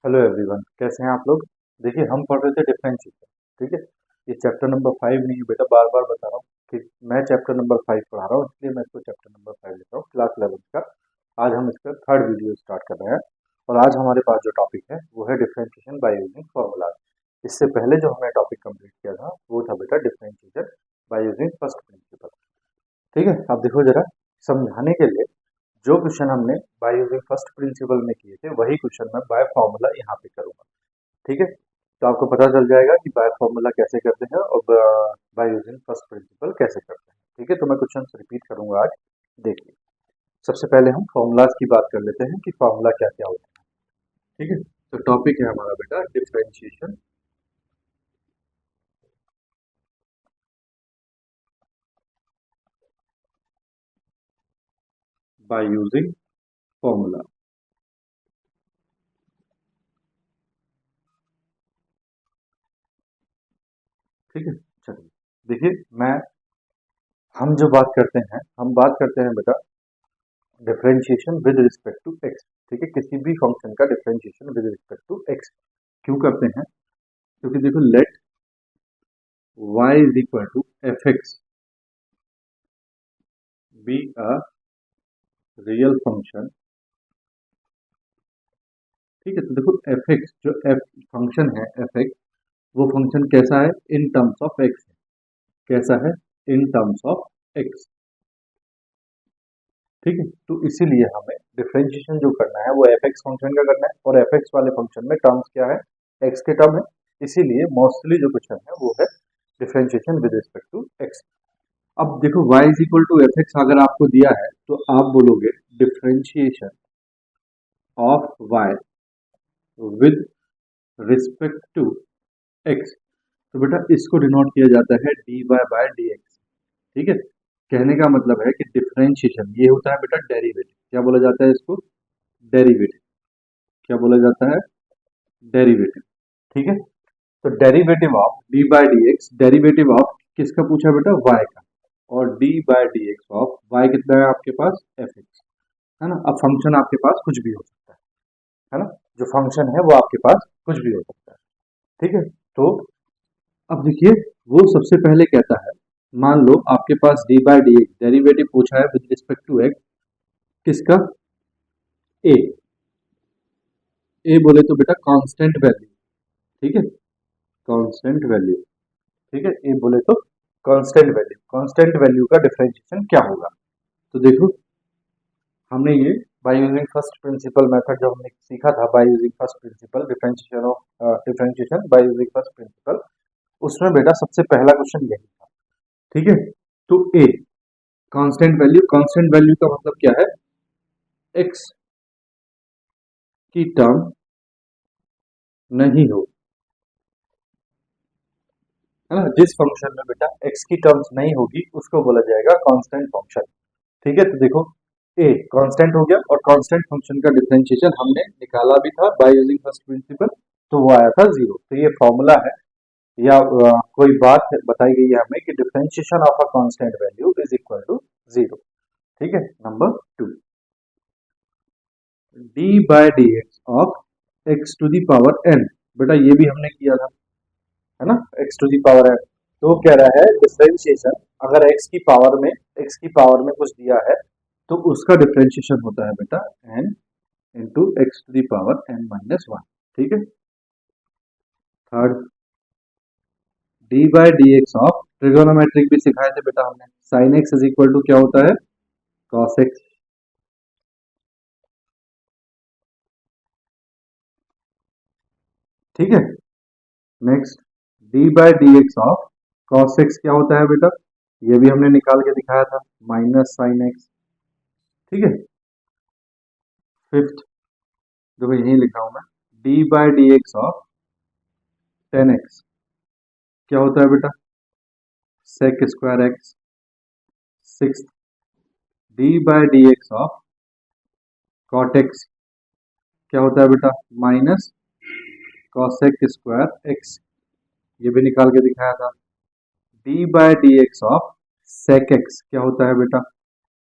Hello everyone, कैसे हैं आप लोग। देखिए, हम पढ़ रहे थे डिफरेंशिएशन। ठीक है, ये चैप्टर नंबर 5 नहीं है बेटा, बार बार बता रहा हूँ कि मैं चैप्टर नंबर 5 पढ़ा रहा हूँ, इसलिए मैं इसको चैप्टर नंबर 5 लिख रहा हूँ, क्लास 11 का। आज हम इसका थर्ड वीडियो स्टार्ट कर रहे हैं और आज हमारे पास जो टॉपिक है वो है डिफरेंशिएशन बाय यूजिंग फॉर्मूला। इससे पहले जो हमने टॉपिक कंप्लीट किया था वो था बेटा differentiation by using first principle. ठीक है, अब देखो जरा, समझाने के लिए जो क्वेश्चन हमने बाय यूजिंग फर्स्ट प्रिंसिपल में किए थे वही क्वेश्चन मैं बाय फॉर्मूला यहाँ पे करूंगा। ठीक है, तो आपको पता चल जाएगा कि बाय फॉर्मूला कैसे करते हैं और बाय यूजिंग फर्स्ट प्रिंसिपल कैसे करते हैं। ठीक है, तो मैं क्वेश्चन रिपीट करूंगा आज। देखिए, सबसे पहले हम फॉर्मूलाज की बात कर लेते हैं कि फॉर्मूला क्या क्या होता है। ठीक है, तो टॉपिक है हमारा बेटा डिफरेंशिएशन बाय यूजिंग फॉर्मूला। ठीक है, चलिए देखिए, मैं हम जो बात करते हैं हम बात करते हैं बेटा differentiation with respect to x. ठीक है, किसी भी फंक्शन का differentiation with respect to x क्यों करते हैं, क्योंकि देखो let y is equal to fx be a real function। ठीक है, तो देखो fx जो f फंक्शन है fx, वो फंक्शन कैसा है इन टर्म्स ऑफ x है। कैसा है इन टर्म्स ऑफ x। ठीक है, तो इसीलिए हमें डिफरेंशिएशन जो करना है वो fx फंक्शन का करना है और fx वाले फंक्शन में टर्म्स क्या है, x के टर्म है। इसीलिए मोस्टली जो क्वेश्चन है वो है differentiation with respect to x। अब देखो y is equal to f x अगर आपको दिया है तो आप बोलोगे differentiation of y with respect to x। तो बेटा इसको डिनोट किया जाता है dy बाय dx। ठीक है, कहने का मतलब है कि डिफरेंशिएशन ये होता है बेटा डेरिवेटिव। क्या बोला जाता है इसको, डेरिवेटिव। क्या बोला जाता है, डेरिवेटिव। ठीक है, तो derivative of D by D X, derivative of किसका पूछा बेटा, y का। और D by D x of y कितना है आपके पास, एफ एक्स। है ना, अब फंक्शन आपके पास कुछ भी हो सकता है ना, जो फंक्शन है वो आपके पास कुछ भी हो सकता है। ठीक है, तो अब देखिए, वो सबसे पहले कहता है, मान लो आपके पास D by D X derivative पूछा है विद रिस्पेक्ट टू एक्स, किसका, ए। ए बोले तो बेटा कांस्टेंट वैल्यू। ठीक है, कांस्टेंट वैल्यू। ठीक है, ए बोले तो कांस्टेंट वैल्यू, कांस्टेंट वैल्यू का डिफरेंशिएशन क्या होगा। तो देखो, हमने ये by using first principle method जो हमने सीखा था, by using first principle differentiation of differentiation by using first principle, उसमें बेटा सबसे पहला क्वेश्चन यही था। ठीक है, तो ए कांस्टेंट वैल्यू, कांस्टेंट वैल्यू का मतलब क्या है, एक्स की टर्म नहीं हो। है ना, जिस फंक्शन में बेटा एक्स की टर्म्स नहीं होगी उसको बोला जाएगा कांस्टेंट फंक्शन। ठीक है, तो देखो ए कांस्टेंट हो गया और कांस्टेंट फंक्शन का डिफरेंशिएशन हमने निकाला भी था बाय यूजिंग फर्स्ट प्रिंसिपल, तो वो आया था जीरो। तो ये फॉर्मूला है या कोई बात बताई गई है हमें कि differentiation of a constant value is equal to zero. ठीक है, number 2, d by d x of x to the power n. बेटा ये भी हमने किया था, है ना, x to the power n. तो कह रहा है डिफरेंशिएशन, अगर एक्स की पावर में कुछ दिया है तो उसका डिफरेंशिएशन होता है बेटा n into x to the power n minus one. ठीक है, third, d by d x of trigonometric भी सिखाए थे बेटा हमने, sine x is equal to क्या होता है, कॉस एक्स। ठीक है, next, d by d x of cos x क्या होता है बेटा, ये भी हमने निकाल के दिखाया था, माइनस साइन एक्स। ठीक है, फिफ्थ, देखो यही लिखा हूं मैं, d by d x of tan x क्या होता है बेटा, sec square x. Six, d by d x of cot x क्या होता है बेटा, माइनस कॉसेक स्क्वायर एक्स, ये भी निकाल के दिखाया था। D by d x of sec x क्या होता है बेटा,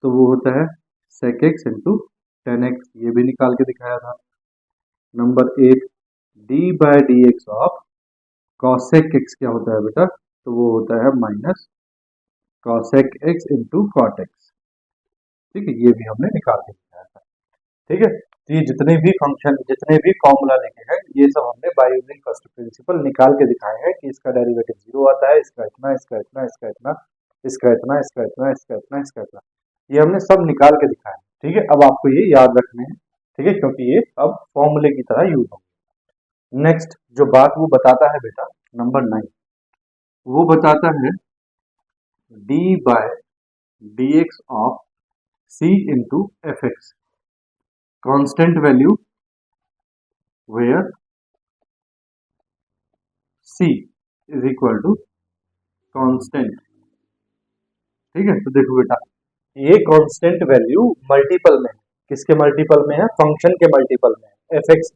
तो वो होता है sec x into tan x, ये भी निकाल के दिखाया था। Number 8, d by d x of cosec x क्या होता है बेटा, तो वो होता है minus cosec x into cot x. ठीक है, ये भी हमने निकाल के दिखाया था। ठीक है, तो ये जितने भी फंक्शन, जितने भी फॉर्मूला लिखे हैं, ये सब हमने बाय यूजिंग फर्स्ट प्रिंसिपल निकाल के दिखाए हैं कि इसका डेरिवेटिव 0 आता है, इसका इतना, इसका इतना, इसका इतना, इसका इतना, इसका इतना, इसका इतना, इसका इतना, ये हमने सब निकाल के दिखाया है। ठीक है, अब आपको ये याद रखने हैं। ठीक है, क्योंकि ये अब फॉर्मूले की तरह यूज होंगे। नेक्स्ट जो बात वो बताता है बेटा नंबर 9, वो बताता है d by d x of c into f x, constant value where c is equal to constant. ठीक है, तो देखो बेटा, ये कांस्टेंट वैल्यू मल्टीपल में है। किसके मल्टीपल में है? फंक्शन के मल्टीपल में है, एफ एक्स,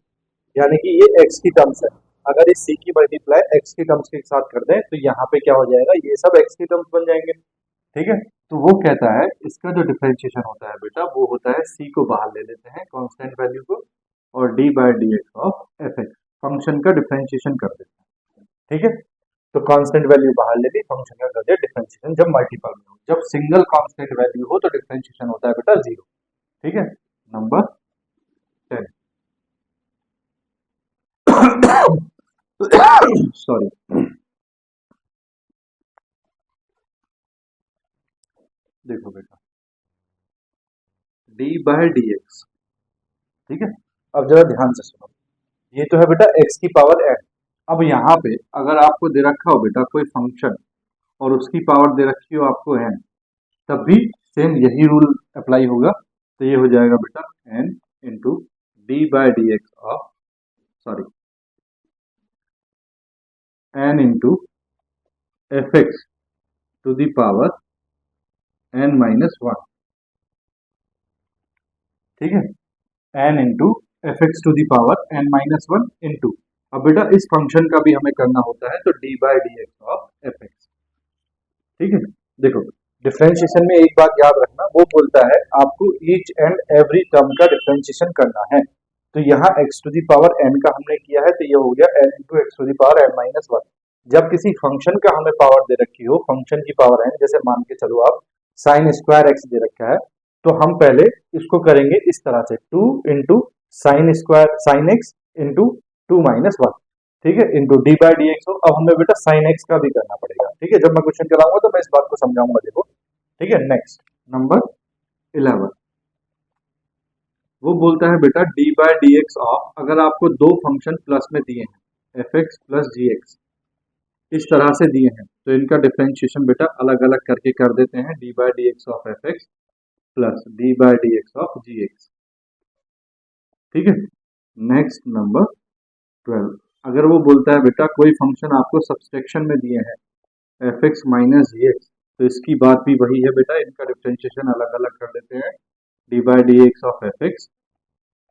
यानी कि ये x की टर्म्स है। अगर इस c की मल्टीप्लाई x की टर्म्स के साथ कर दें तो यहाँ पे क्या हो जाएगा, ये सब x की टर्म्स बन जाएंगे। ठीक है, तो वो कहता है इसका जो डिफरेंशिएशन होता है बेटा, वो होता है c को बाहर ले लेते हैं कांस्टेंट वैल्यू को, और d by d x of f x function का डिफरेंशिएशन कर देते हैं। ठीक है, तो कांस्टेंट वैल्यू बाहर ले ली, फंक्शन का कर दिया डिफरेंशिएशन जब मल्टीपल में हो। जब सिंगल कांस्टेंट वैल्यू हो तो डिफरेंशिएशन होता है बेटा 0। ठीक है, नंबर 10 सॉरी, देखो बेटा d बाय डी एक्स। ठीक है, अब जरा ध्यान से सुनो, ये तो है बेटा x की पावर n। अब यहाँ पे अगर आपको दे रखा हो बेटा कोई फंक्शन और उसकी पावर दे रखी हो आपको n, तब भी सेम यही रूल अप्लाई होगा। तो ये हो जाएगा बेटा n into d by d x of, sorry, n into f x to the power n minus 1। ठीक है, n into f x to the power n minus 1 into, अब बेटा इस फंक्शन का भी हमें करना होता है, तो d by d x of f x. ठीक है, देखो डिफरेंशिएशन में एक बात याद रखना, वो बोलता है आपको ईच एंड एवरी टर्म का डिफरेंशिएशन करना है। तो यहाँ x to the power n का हमने किया है, तो ये हो गया n into x to the power n minus 1। जब किसी फंक्शन का हमें पावर दे रखी हो, फंक्शन की पावर n, जैसे मान के चलो आप साइन स्क्वायर x दे रखा है, तो हम पहले इसको करेंगे इस तरह से, 2 into sine square sine x into 2 minus 1। ठीक है, into d by d x हो। अब हमें बेटा साइन एक्स का भी करना पड़ेगा। ठीक है, जब मैं क्वेश्चन कराऊंगा तो मैं इस बात को समझाऊंगा, देखो। ठीक है, नेक्स्ट नंबर 11, वो बोलता है बेटा d by d x of, अगर आपको दो फंक्शन प्लस में दिए हैं, f x plus g x, इस तरह से दिए हैं, तो इनका डिफरेंशिएशन बेटा अलग अलग करके कर देते हैं, d by d x of f x plus d by d x of g x. ठीक है, नेक्स्ट नंबर 12, अगर वो बोलता है बेटा कोई फंक्शन आपको सब्सट्रैक्शन में दिए हैं, एफ एक्स माइनस जी एक्स, तो इसकी बात भी वही है बेटा, इनका डिफरेंशिएशन अलग अलग कर देते हैं, d by d x of f x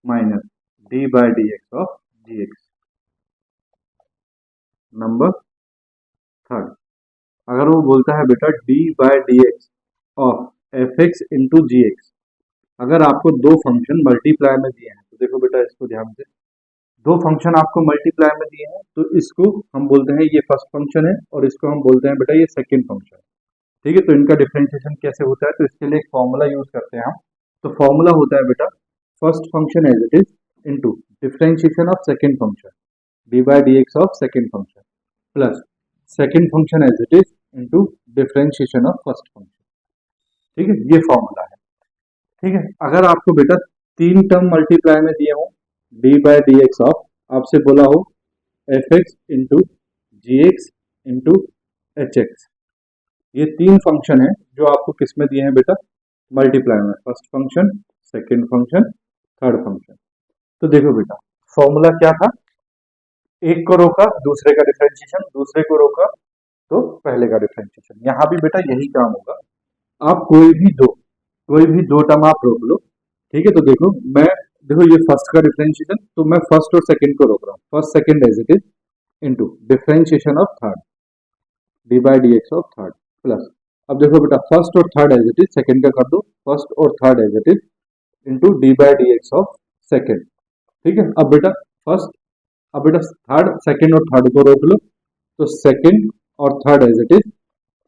minus d by d x of g x. Number 3, अगर वो बोलता है बेटा d by d x of f x into g x, अगर आपको दो फंक्शन मल्टीप्लाई में दिए हैं, तो देखो बेटा इसको ध्यान से, दो फंक्शन आपको मल्टीप्लाई में दिए हैं, तो इसको हम बोलते हैं ये फर्स्ट फंक्शन है, और इसको हम बोलते हैं बेटा ये सेकंड फंक्शन। ठीक है, तो इनका डिफरेंशिएशन कैसे होता है, तो इसके लिए एक फॉर्मूला यूज करते हैं हम। तो फॉर्मूला होता है बेटा first function as it is into differentiation of second function, d by d x of second function, plus second function as it is into differentiation of first function. ठीक है, ये फॉर्मूला है। ठीक है, अगर आपको बेटा तीन टर्म मल्टीप्लाई में दिए हो, d by d x of, आपसे बोला हो f x into g x into h x, ये तीन फंक्शन है जो आपको किस में दिए हैं बेटा, मल्टीप्लाई में, first function, second function, third function. तो देखो बेटा फॉर्मूला क्या था, एक को रोका दूसरे का डिफरेंशिएशन, दूसरे को रोका तो पहले का डिफरेंशिएशन। यहाँ भी बेटा यही काम होगा, आप कोई भी दो टर्म आप रोक लो। ठीक है, तो देखो ये फर्स्ट का डिफरेंशिएशन, तो मैं फर्स्ट और सेकंड को रोक रहा हूँ, first second as it is into differentiation of third, d by d x of third, plus, अब देखो बेटा फर्स्ट और third as it is, second का कर दो, फर्स्ट और third as it is into d by d x of second. ठीक है, अब बेटा फर्स्ट, अब बेटा थर्ड, सेकंड और थर्ड को रोक लो, तो सेकंड और third as it is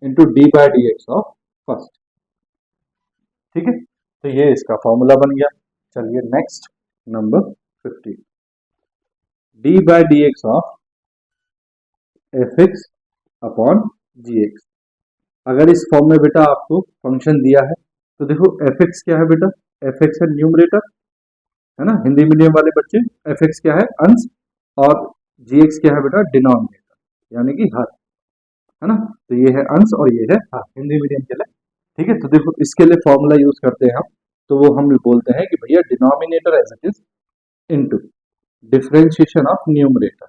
into d by D x of first. ठीक है, तो ये इसका फॉर्मूला बन गया। चलिए next number 50, d by D x of f x upon g x. अगर इस फॉर्म में बेटा आपको फंक्शन दिया है तो देखो एफ एक्स क्या है बेटा, एफ एक्स है न्यूमरेटर, है ना, हिंदी मीडियम वाले बच्चे, एफ एक्स क्या है अंश, और जी एक्स क्या है बेटा डिनोमिनेटर यानी कि हर, है ना, तो ये है अंश और ये है हर हिंदी मीडियम के लिए। ठीक है, तो देखो इसके लिए फॉर्मूला यूज करते हैं हम, तो वो हम बोलते हैं कि भैया denominator as it is into differentiation of numerator,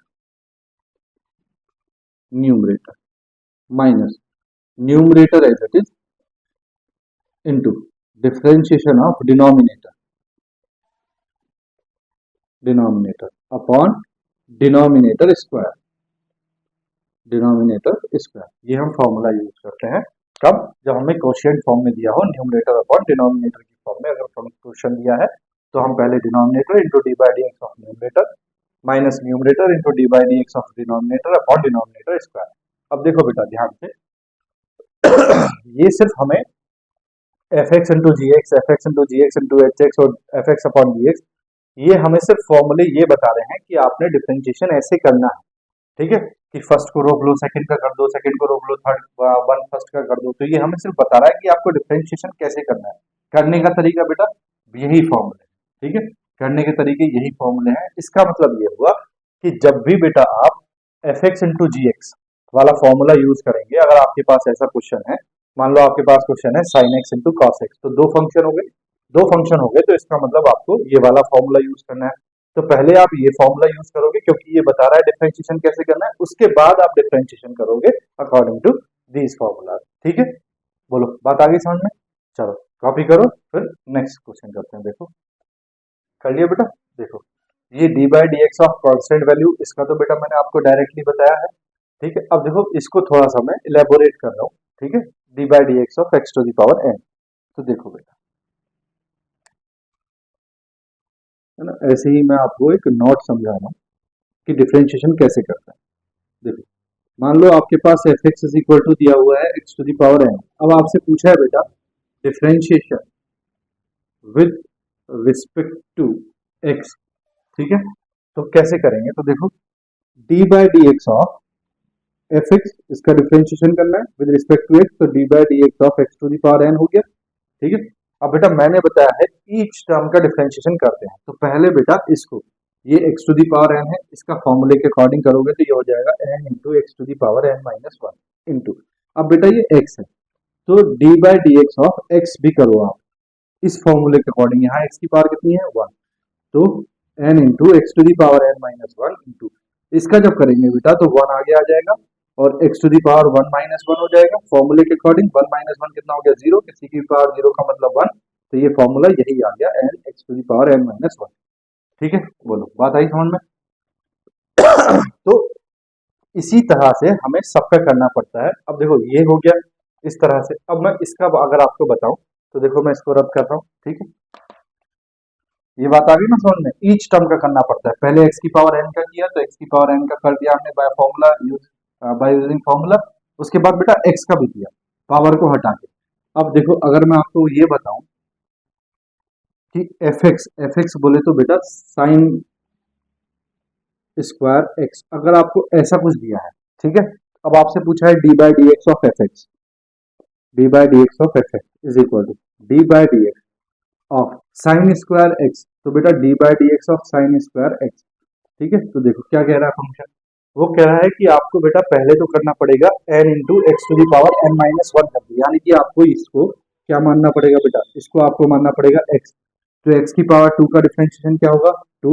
numerator minus numerator as it is into differentiation of denominator, denominator upon denominator square, denominator square. ये हम फॉर्मूला यूज करते हैं कब, जब हमें क्वोशिएंट फॉर्म में दिया हो न्यूमरेटर अपॉन डिनोमिनेटर की फॉर्म में। अगर हमें क्वेश्चन दिया है तो हम पहले denominator into d by D x of numerator minus numerator into d by D x of denominator upon denominator square. अब देखो बेटा ध्यान से ये सिर्फ हमें F x into g x, f x into g x into h x और F x upon g x, ये हमें सिर्फ फॉर्मूले ये बता रहे हैं कि आपने डिफरेंशिएशन ऐसे करना है। ठीक है, कि फर्स्ट को रोक लो, सेकंड का कर दो, सेकंड को रोक लो, थर्ड वन फर्स्ट का कर दो। तो ये हमें सिर्फ बता रहा है कि आपको डिफरेंशिएशन कैसे करना है। करने का तरीका बेटा यही फॉर्मूले, ठीक है, करने के तरीके यही फॉर्मूले हैं। इसका मतलब ये हुआ कि जब भी बेटा आप F x into g x वाला फॉर्मूला यूज करेंगे, अगर आपके पास ऐसा क्वेश्चन है, मान लो आपके पास क्वेश्चन है sine x into cos x, तो दो फंक्शन हो गए, दो फंक्शन हो गए, तो इसका मतलब आपको ये वाला फॉर्मूला यूज करना है। तो पहले आप ये फॉर्मूला यूज करोगे क्योंकि ये बता रहा है डिफरेंशिएशन कैसे करना है, उसके बाद आप डिफरेंशिएशन करोगे अकॉर्डिंग टू दीज फॉर्मूला। ठीक है, बोलो बात आ गई समझ में? चलो कॉपी करो, फिर नेक्स्ट क्वेश्चन करते हैं। देखो कर लिया बेटा, देखो ये D by D x of constant value, इसका तो बेटा मैंने आपको डायरेक्टली बताया है। ठीक है, अब देखो इसको थोड़ा सा मैं इलेबोरेट कर रहा हूँ। ठीक है, d by D x of x to the power n. तो देखो बेटा, है ना, ऐसे ही मैं आपको एक नोट समझा रहा हूँ कि डिफरेंशिएशन कैसे करता है। देखो मान लो आपके पास f x is equal to दिया हुआ है x to the power n. अब आपसे पूछा है बेटा differentiation with respect to x. ठीक है, तो कैसे करेंगे, तो देखो d by D x of f x, इसका डिफरेंशिएशन करना है विद रिस्पेक्ट टू एक्स, तो d by D x of x to the power n हो गया। ठीक है, अब बेटा मैंने बताया है ईच टर्म का डिफरेंशिएशन करते हैं, तो पहले बेटा इसको, ये x to the power n है, इसका फॉर्मूले के अकॉर्डिंग करोगे तो ये हो जाएगा n into x to the power n minus one into, अब बेटा ये एक्स है तो d by D x of x भी करो आप इस फॉर्मूले के अकॉर्डिंग। यहाँ एक्स की पावर कितनी है वन, तो n into x to the power n minus one into, इसका जब करेंगे बेटा तो वन आगे आ जाएगा और x to the power one minus one हो जाएगा। फॉर्मूले के अकॉर्डिंग वन माइनस वन कितना हो गया जीरो, किसी की पावर जीरो का मतलब वन, तो ये फॉर्मूला यही आ गया n x to the power n minus one. ठीक है, बोलो बात आई समझ में? तो इसी तरह से हमें सबका करना पड़ता है। अब देखो ये हो गया इस तरह से। अब मैं इसका अगर आपको बताऊं तो देखो मैं इसको रब कर रहा हूं। ठीक है, ये बात आ गई ना समझ में? ईच टर्म का करना पड़ता है, पहले एक्स की पावर एन का किया तो एक्स की पावर एन का कर दिया हमने by formula bye using formula, उसके बाद बेटा एक्स का भी किया पावर को हटा के। अब देखो अगर मैं आपको ये बताऊं कि एफ एक्स बोले तो बेटा साइन स्क्वायर एक्स, अगर आपको ऐसा कुछ दिया है, ठीक है, अब आपसे पूछा है d by D x of f x, d by D x of f x is equal to d by D x of sine square x, तो बेटा d by D x of sine square x. ठीक है, तो देखो क्या कह रहा है फंक्शन, वो कह रहा है कि आपको बेटा पहले तो करना पड़ेगा n into x to the power n minus one कर दिया, यानी कि आपको इसको क्या मानना पड़ेगा बेटा, इसको आपको मानना पड़ेगा एक्स, तो एक्स की पावर टू का डिफरेंशिएशन क्या होगा टू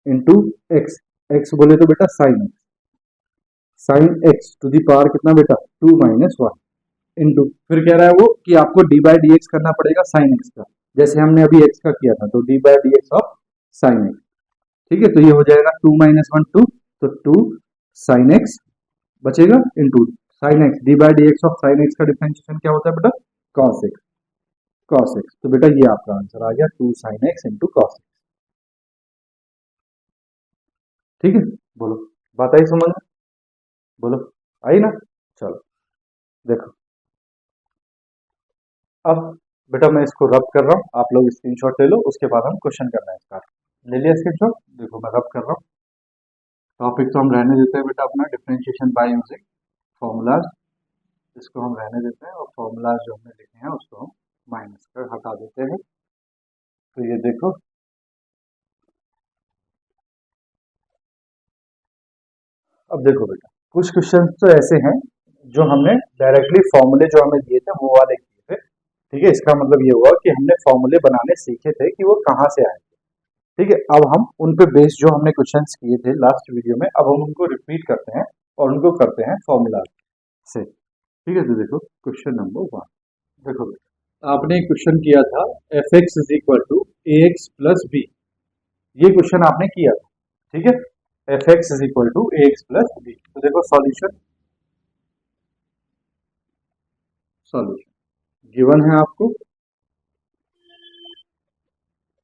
इंटू एक्स, एक्स बोले तो बेटा sine x, sine x to the power कितना बेटा टू माइनस वन इंटू, फिर कह रहा है वो कि आपको डी बाई डी एक्स करना पड़ेगा साइन एक्स का, जैसे हमने अभी एक्स का किया था, तो d by D x of sine x. ठीक है, तो ये हो जाएगा टू माइनस वन टू, तो टू साइन एक्स बचेगा into sine x, d by D x of sine x का डिफरेंशिएशन क्या होता है बेटा कॉस एक्स, कॉस एक्स, तो बेटा ये आपका आंसर आ गया two sine x into cos x. ठीक है, बोलो, बात आई समझ में? बोलो, आई ना? चलो देखो, अब बेटा मैं इसको रब कर रहा हूँ, आप लोग स्क्रीनशॉट ले लो, उसके बाद हम क्वेश्चन करना है स्टार्ट। ले लिया स्क्रीनशॉट? देखो मैं रब कर रहा हूँ। टॉपिक तो हम रहने देते हैं बेटा अपना, डिफरेंशिएशन बाय यूजिंग फॉर्मूलाज, इसको हम रहने देते हैं, और फॉर्मूलाज जो हमने लिखे हैं उसको हम माइनस कर हटा देते हैं। तो ये देखो, अब देखो बेटा, कुछ क्वेश्चन तो ऐसे हैं जो हमने डायरेक्टली फॉर्मूले जो हमें दिए थे वो वाले किए थे। ठीक है, इसका मतलब ये हुआ कि हमने फॉर्मूले बनाने सीखे थे कि वो कहाँ से आए। ठीक है, अब हम उन पे बेस्ड जो हमने क्वेश्चंस किए थे लास्ट वीडियो में, अब हम उनको रिपीट करते हैं और उनको करते हैं फॉर्मूला से। ठीक है, तो देखो क्वेश्चन नंबर 1। देखो बेटा, आपने एक क्वेश्चन किया था f x is equal to a x plus b, ये क्वेश्चन आपने किया था। ठीक है, f x is equal to a x plus b. तो देखो सॉल्यूशन, सॉल्यूशन गिवन है आपको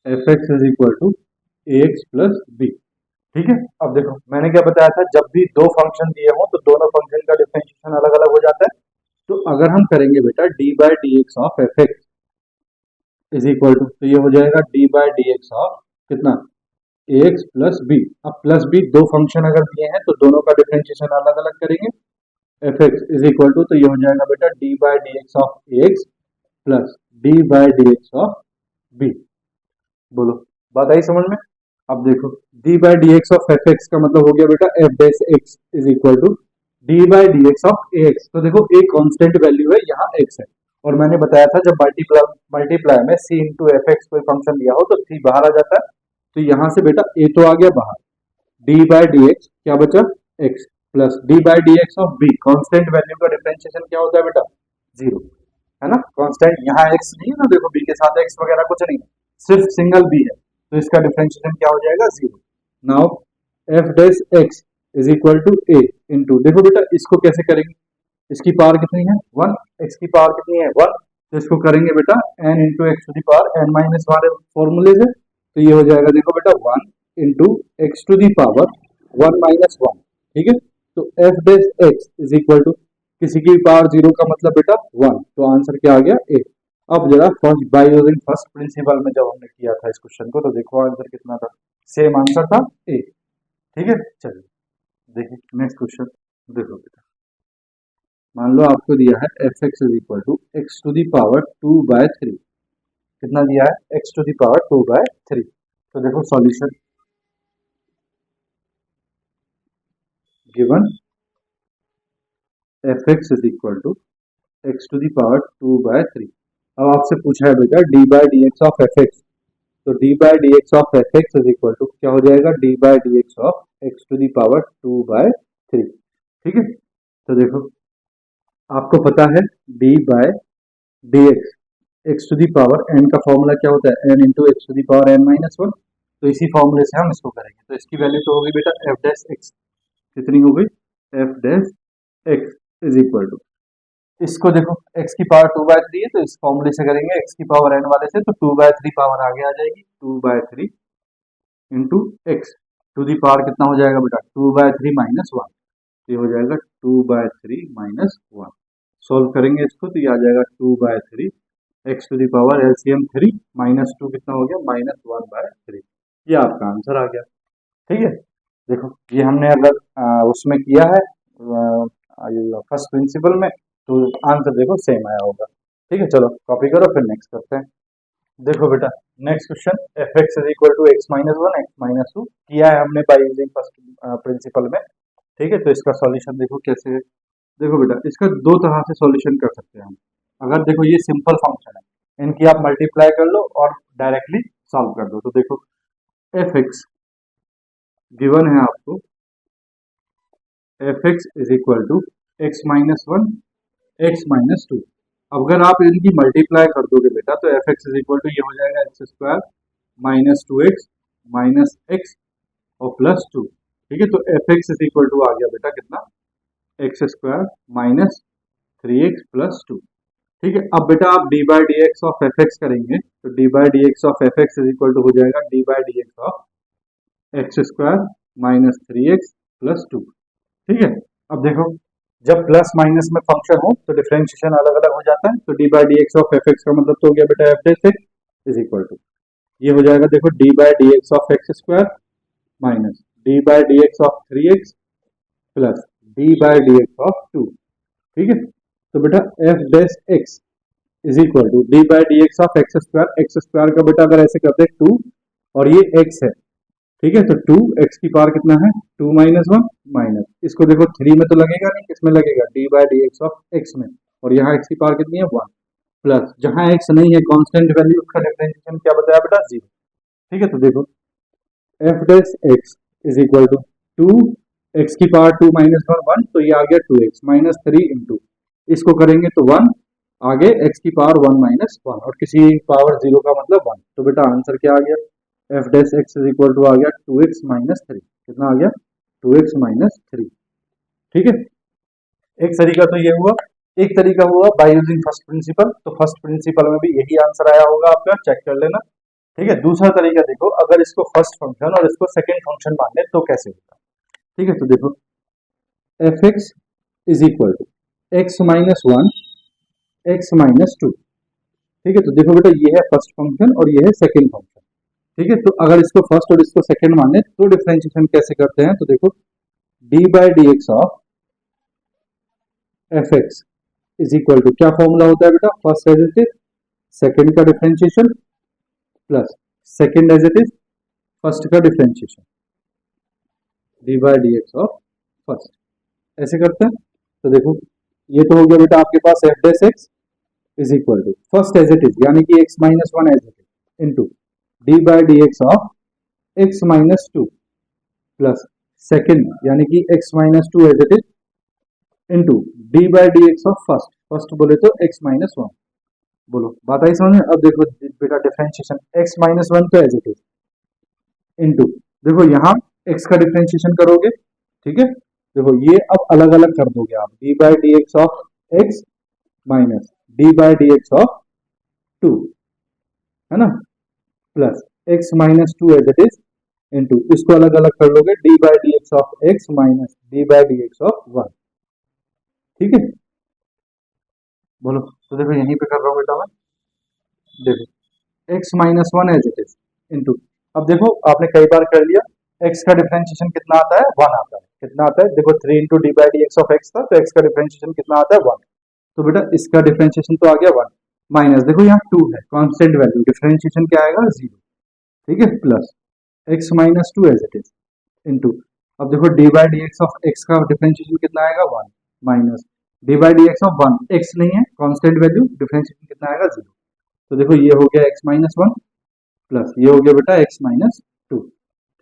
f x is equal to a x plus b. ठीक है, अब देखो मैंने क्या बताया था, जब भी दो फंक्शन दिए हो तो दोनों फंक्शन का डिफरेंशिएशन अलग अलग हो जाता है। तो अगर हम करेंगे बेटा d by D x of f x is equal to, तो ये हो जाएगा d by D x of कितना, ए एक्स प्लस बी। अब प्लस बी दो फंक्शन अगर दिए हैं तो दोनों का डिफरेंशिएशन अलग अलग करेंगे, f x is equal to, तो ये हो जाएगा बेटा d by D x of a x plus d by D x of b. बोलो, बात आई समझ में? अब देखो d by D x of f x का मतलब हो गया बेटा f dash x is equal to d by D x of a x. तो देखो ए कांस्टेंट वैल्यू है, यहाँ एक्स है, और मैंने बताया था जब मल्टीप्लाई में सी इंटू एफ एक्स कोई फंक्शन दिया हो तो सी बाहर आ जाता है। तो यहाँ से बेटा ए तो आ गया बाहर, डी बाई डी एक्स क्या बचा, x plus d by D x of b, constant value का डिफरेंशिएशन क्या होता है बेटा, जीरो, है ना? कांस्टेंट यहाँ एक्स नहीं है ना, देखो बी के साथ एक्स वगैरह कुछ नहीं है, सिर्फ सिंगल बी है, तो इसका डिफरेंशिएशन क्या हो जाएगा, zero. Now f dash x is equal to a into, देखो बेटा इसको कैसे करेंगे, इसकी पावर कितनी है, वन, एक्स की पावर कितनी है, वन, तो इसको करेंगे बेटा n into x to the power n minus वाले फॉर्मूले से। तो ये हो जाएगा देखो बेटा one into x to the power one minus one. ठीक है, तो f dash x is equal to, किसी की पावर जीरो का मतलब बेटा वन, तो आंसर क्या आ गया, ए। अब जरा first by using first principle में जब हमने किया था इस क्वेश्चन को, तो देखो आंसर कितना था, सेम आंसर था ए। ठीक है, चलिए देखिए नेक्स्ट क्वेश्चन। देखो बेटा, मान लो आपको दिया है f x is equal to x to the power two by three, कितना दिया है, x to the power two by three. तो देखो solution given f x is equal to x to the power two by three. अब आपसे पूछा है बेटा d by D x of f x, तो d by D x of f x is equal to क्या हो जाएगा, d by D x of x to the power two by three. ठीक है, तो देखो आपको पता है d by d x, x to the power n का फॉर्मूला क्या होता है, n into x to the power n minus one. तो इसी फॉर्मूले से हम इसको करेंगे, तो इसकी वैल्यू तो होगी बेटा एफ डैश एक्स, कितनी हो गई, f dash x is equal to, इसको देखो x की पावर टू बाय थ्री है, तो इस फॉर्मूले से करेंगे x की पावर n वाले से, तो टू बाय थ्री पावर आगे आ जाएगी, two by three into x to the power कितना हो जाएगा बेटा, two by three minus one, ये हो जाएगा two by three minus one. Solve करेंगे इसको तो ये आ जाएगा two by three x to the power LCM three minus two कितना हो गया, माइनस वन बाय थ्री। ये आपका आंसर आ गया। ठीक है, देखो ये हमने अगर उसमें किया है फर्स्ट प्रिंसिपल में, तो आंसर देखो सेम आया होगा। ठीक है, चलो कॉपी करो फिर नेक्स्ट करते हैं। देखो बेटा next question, f x is equal to x minus one x minus two, किया है हमने बाय यूजिंग फर्स्ट प्रिंसिपल में। ठीक है, तो इसका सॉल्यूशन देखो कैसे है। देखो बेटा इसका दो तरह से सॉल्यूशन कर सकते हैं हम। अगर देखो ये सिंपल फंक्शन है, इनकी आप मल्टीप्लाई कर लो और डायरेक्टली सॉल्व कर दो। तो देखो एफ एक्स गिवन है आपको, f x is equal to x minus one x minus two. अगर आप इनकी मल्टीप्लाई कर दोगे बेटा तो f x is equal to ये हो जाएगा x square minus two x minus x और प्लस टू। ठीक है, तो f x is equal to आ गया बेटा कितना, x square minus three x plus two. ठीक है, अब बेटा आप d by D x of f x करेंगे, तो d by D x of f x is equal to हो जाएगा d by D x of x square minus three x plus two. ठीक है, अब देखो जब प्लस माइनस में फंक्शन हो तो डिफरेंशिएशन अलग अलग हो जाता है। तो d by D x of f x का मतलब तो हो गया बेटा f dash x is equal to, ये हो जाएगा देखो d by D x of x square minus d by D x of three x plus d by D x of two. ठीक है, तो बेटा f dash x is equal to d by D x of x square का बेटा अगर ऐसे करते हैं टू और ये एक्स है। ठीक है, तो टू एक्स की पावर कितना है टू माइनस वन माइनस, इसको देखो थ्री में तो लगेगा नहीं, किसमें लगेगा D by D x of x में, और यहाँ एक्स की पावर कितनी है वन प्लस जहां एक्स नहीं है कांस्टेंट वैल्यू उसका डिफरेंशिएशन क्या बताया बेटा जीरो। ठीक है, तो देखो f dash x is equal to two x की power two minus one one, तो ये आ गया two x minus three into, इसको करेंगे तो वन, आगे एक्स की पावर वन माइनस वन और किसी पावर जीरो का मतलब वन, तो बेटा आंसर क्या आ गया f dash x is equal to आ गया टू एक्स माइनस थ्री, कितना आ गया टू एक्स माइनस थ्री। ठीक है, एक तरीका तो ये हुआ, एक तरीका हुआ बाय यूजिंग फर्स्ट प्रिंसिपल, तो फर्स्ट प्रिंसिपल में भी यही आंसर आया होगा आपका, चेक कर लेना। ठीक है, दूसरा तरीका देखो अगर इसको फर्स्ट फंक्शन और इसको सेकेंड फंक्शन मान ले तो कैसे होगा। ठीक है, तो देखो f x is equal to x minus one x minus two. ठीक है, तो देखो बेटा ये है फर्स्ट फंक्शन और ये है सेकेंड फंक्शन। ठीक है, तो अगर इसको फर्स्ट और इसको सेकेंड माने तो डिफरेंशिएशन कैसे करते हैं, तो देखो d by D x of f x is equal to क्या फॉर्मूला होता है बेटा first as it is second का differentiation plus second as it is first का differentiation d by D x of first, ऐसे करते हैं। तो देखो ये तो हो गया बेटा आपके पास f dash x is equal to first as it is यानी कि x minus one as it is into d by D x of x minus two plus second यानी कि x minus two as it is into d by D x of first, first बोले तो x minus one. बोलो बात आई समझ में। अब देखो बेटा डिफरेंशिएशन एक्स माइनस वन तो एज इट इज इंटू देखो यहाँ एक्स का डिफरेंशिएशन करोगे। ठीक है, देखो ये अब अलग अलग कर दोगे आप d by D x of x minus d by D x of two, है ना, plus x minus two as it is into इसको अलग अलग कर लोगे d by D x of x minus d by D x of one. ठीक है, बोलो तो देखो यहीं पे कर रहा हूँ बेटा मैं, देखो x minus one as it is into, अब देखो आपने कई बार कर लिया, एक्स का डिफरेंशिएशन कितना आता है वन आता है, कितना आता है देखो three into d by D x of x था तो एक्स का डिफरेंशिएशन कितना आता है वन, तो बेटा इसका डिफरेंशिएशन तो आ गया वन माइनस देखो यहाँ टू है कांस्टेंट वैल्यू डिफरेंशिएशन क्या आएगा जीरो। ठीक है, plus x minus two as it is into, अब देखो d by D x of x का डिफरेंशिएशन कितना आएगा one minus d by D x of one, x नहीं है कांस्टेंट वैल्यू डिफरेंशिएशन कितना आएगा जीरो, तो देखो ये हो गया एक्स माइनस वन प्लस ये हो गया बेटा एक्स माइनस टू।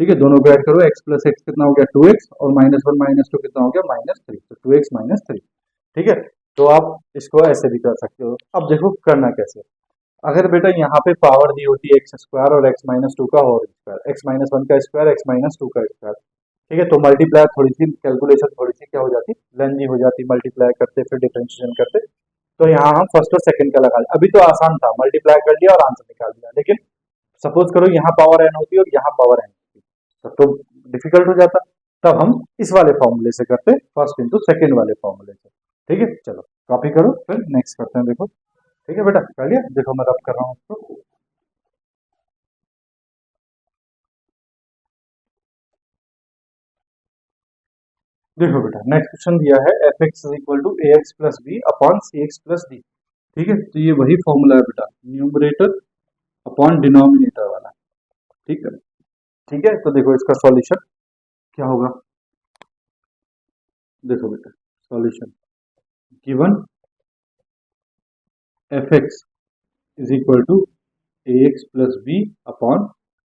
ठीक है, दोनों को ऐड करो एक्स प्लस एक्स कितना हो गया टू एक्स और माइनस वन माइनस टू कितना हो गया माइनस थ्री, तो टू एक्स माइनस थ्री। ठीक है, तो आप इसको ऐसे भी कर सकते हो। अब देखो करना कैसे, अगर बेटा यहाँ पे पावर दी होती है एक्स स्क्वायर और एक्स माइनस टू का whole square, x minus one का स्क्वायर एक्स माइनस टू का स्क्वायर, ठीक है, तो मल्टीप्लाई थोड़ी सी कैलकुलेशन थोड़ी सी क्या हो जाती लेंदी हो जाती, मल्टीप्लाई करते फिर डिफरेंशिएशन करते, तो यहाँ हम फर्स्ट और सेकंड का लगा लिया। अभी तो आसान था, मल्टीप्लाई कर लिया और आंसर निकाल दिया, लेकिन सपोज करो यहाँ पावर एन होती और यहाँ पावर एन होती तब तो डिफिकल्ट हो जाता, तब हम इस वाले फॉर्मूले से करते फर्स्ट इंटू सेकेंड वाले फॉर्मूले से। ठीक है, चलो कॉपी करो फिर नेक्स्ट करते हैं। देखो ठीक है बेटा कर लिया, देखो मैं रब कर रहा हूँ उसको। देखो बेटा नेक्स्ट क्वेश्चन दिया है f x is equal to a x plus b upon c x plus d. ठीक है, तो ये वही फॉर्मूला है बेटा न्यूमरेटर अपॉन डिनोमिनेटर वाला। ठीक है, ठीक है, तो देखो इसका सॉल्यूशन क्या होगा, देखो बेटा solution given f x is equal to a x plus b upon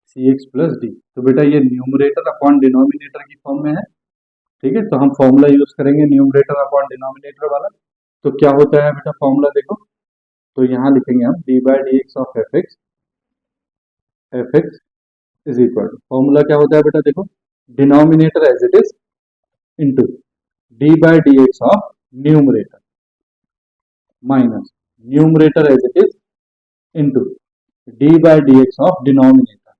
c x plus d, तो बेटा ये न्यूमरेटर अपॉन डिनोमिनेटर की फॉर्म में है। ठीक है, तो हम फॉर्मूला यूज करेंगे न्यूमरेटर अपॉन डिनोमिनेटर वाला, तो क्या होता है बेटा फॉर्मूला देखो, तो यहाँ लिखेंगे हम d by D x of f x is equal to, formula क्या होता है बेटा देखो denominator as it is into d by D x of numerator minus numerator as it is into d by D x of denominator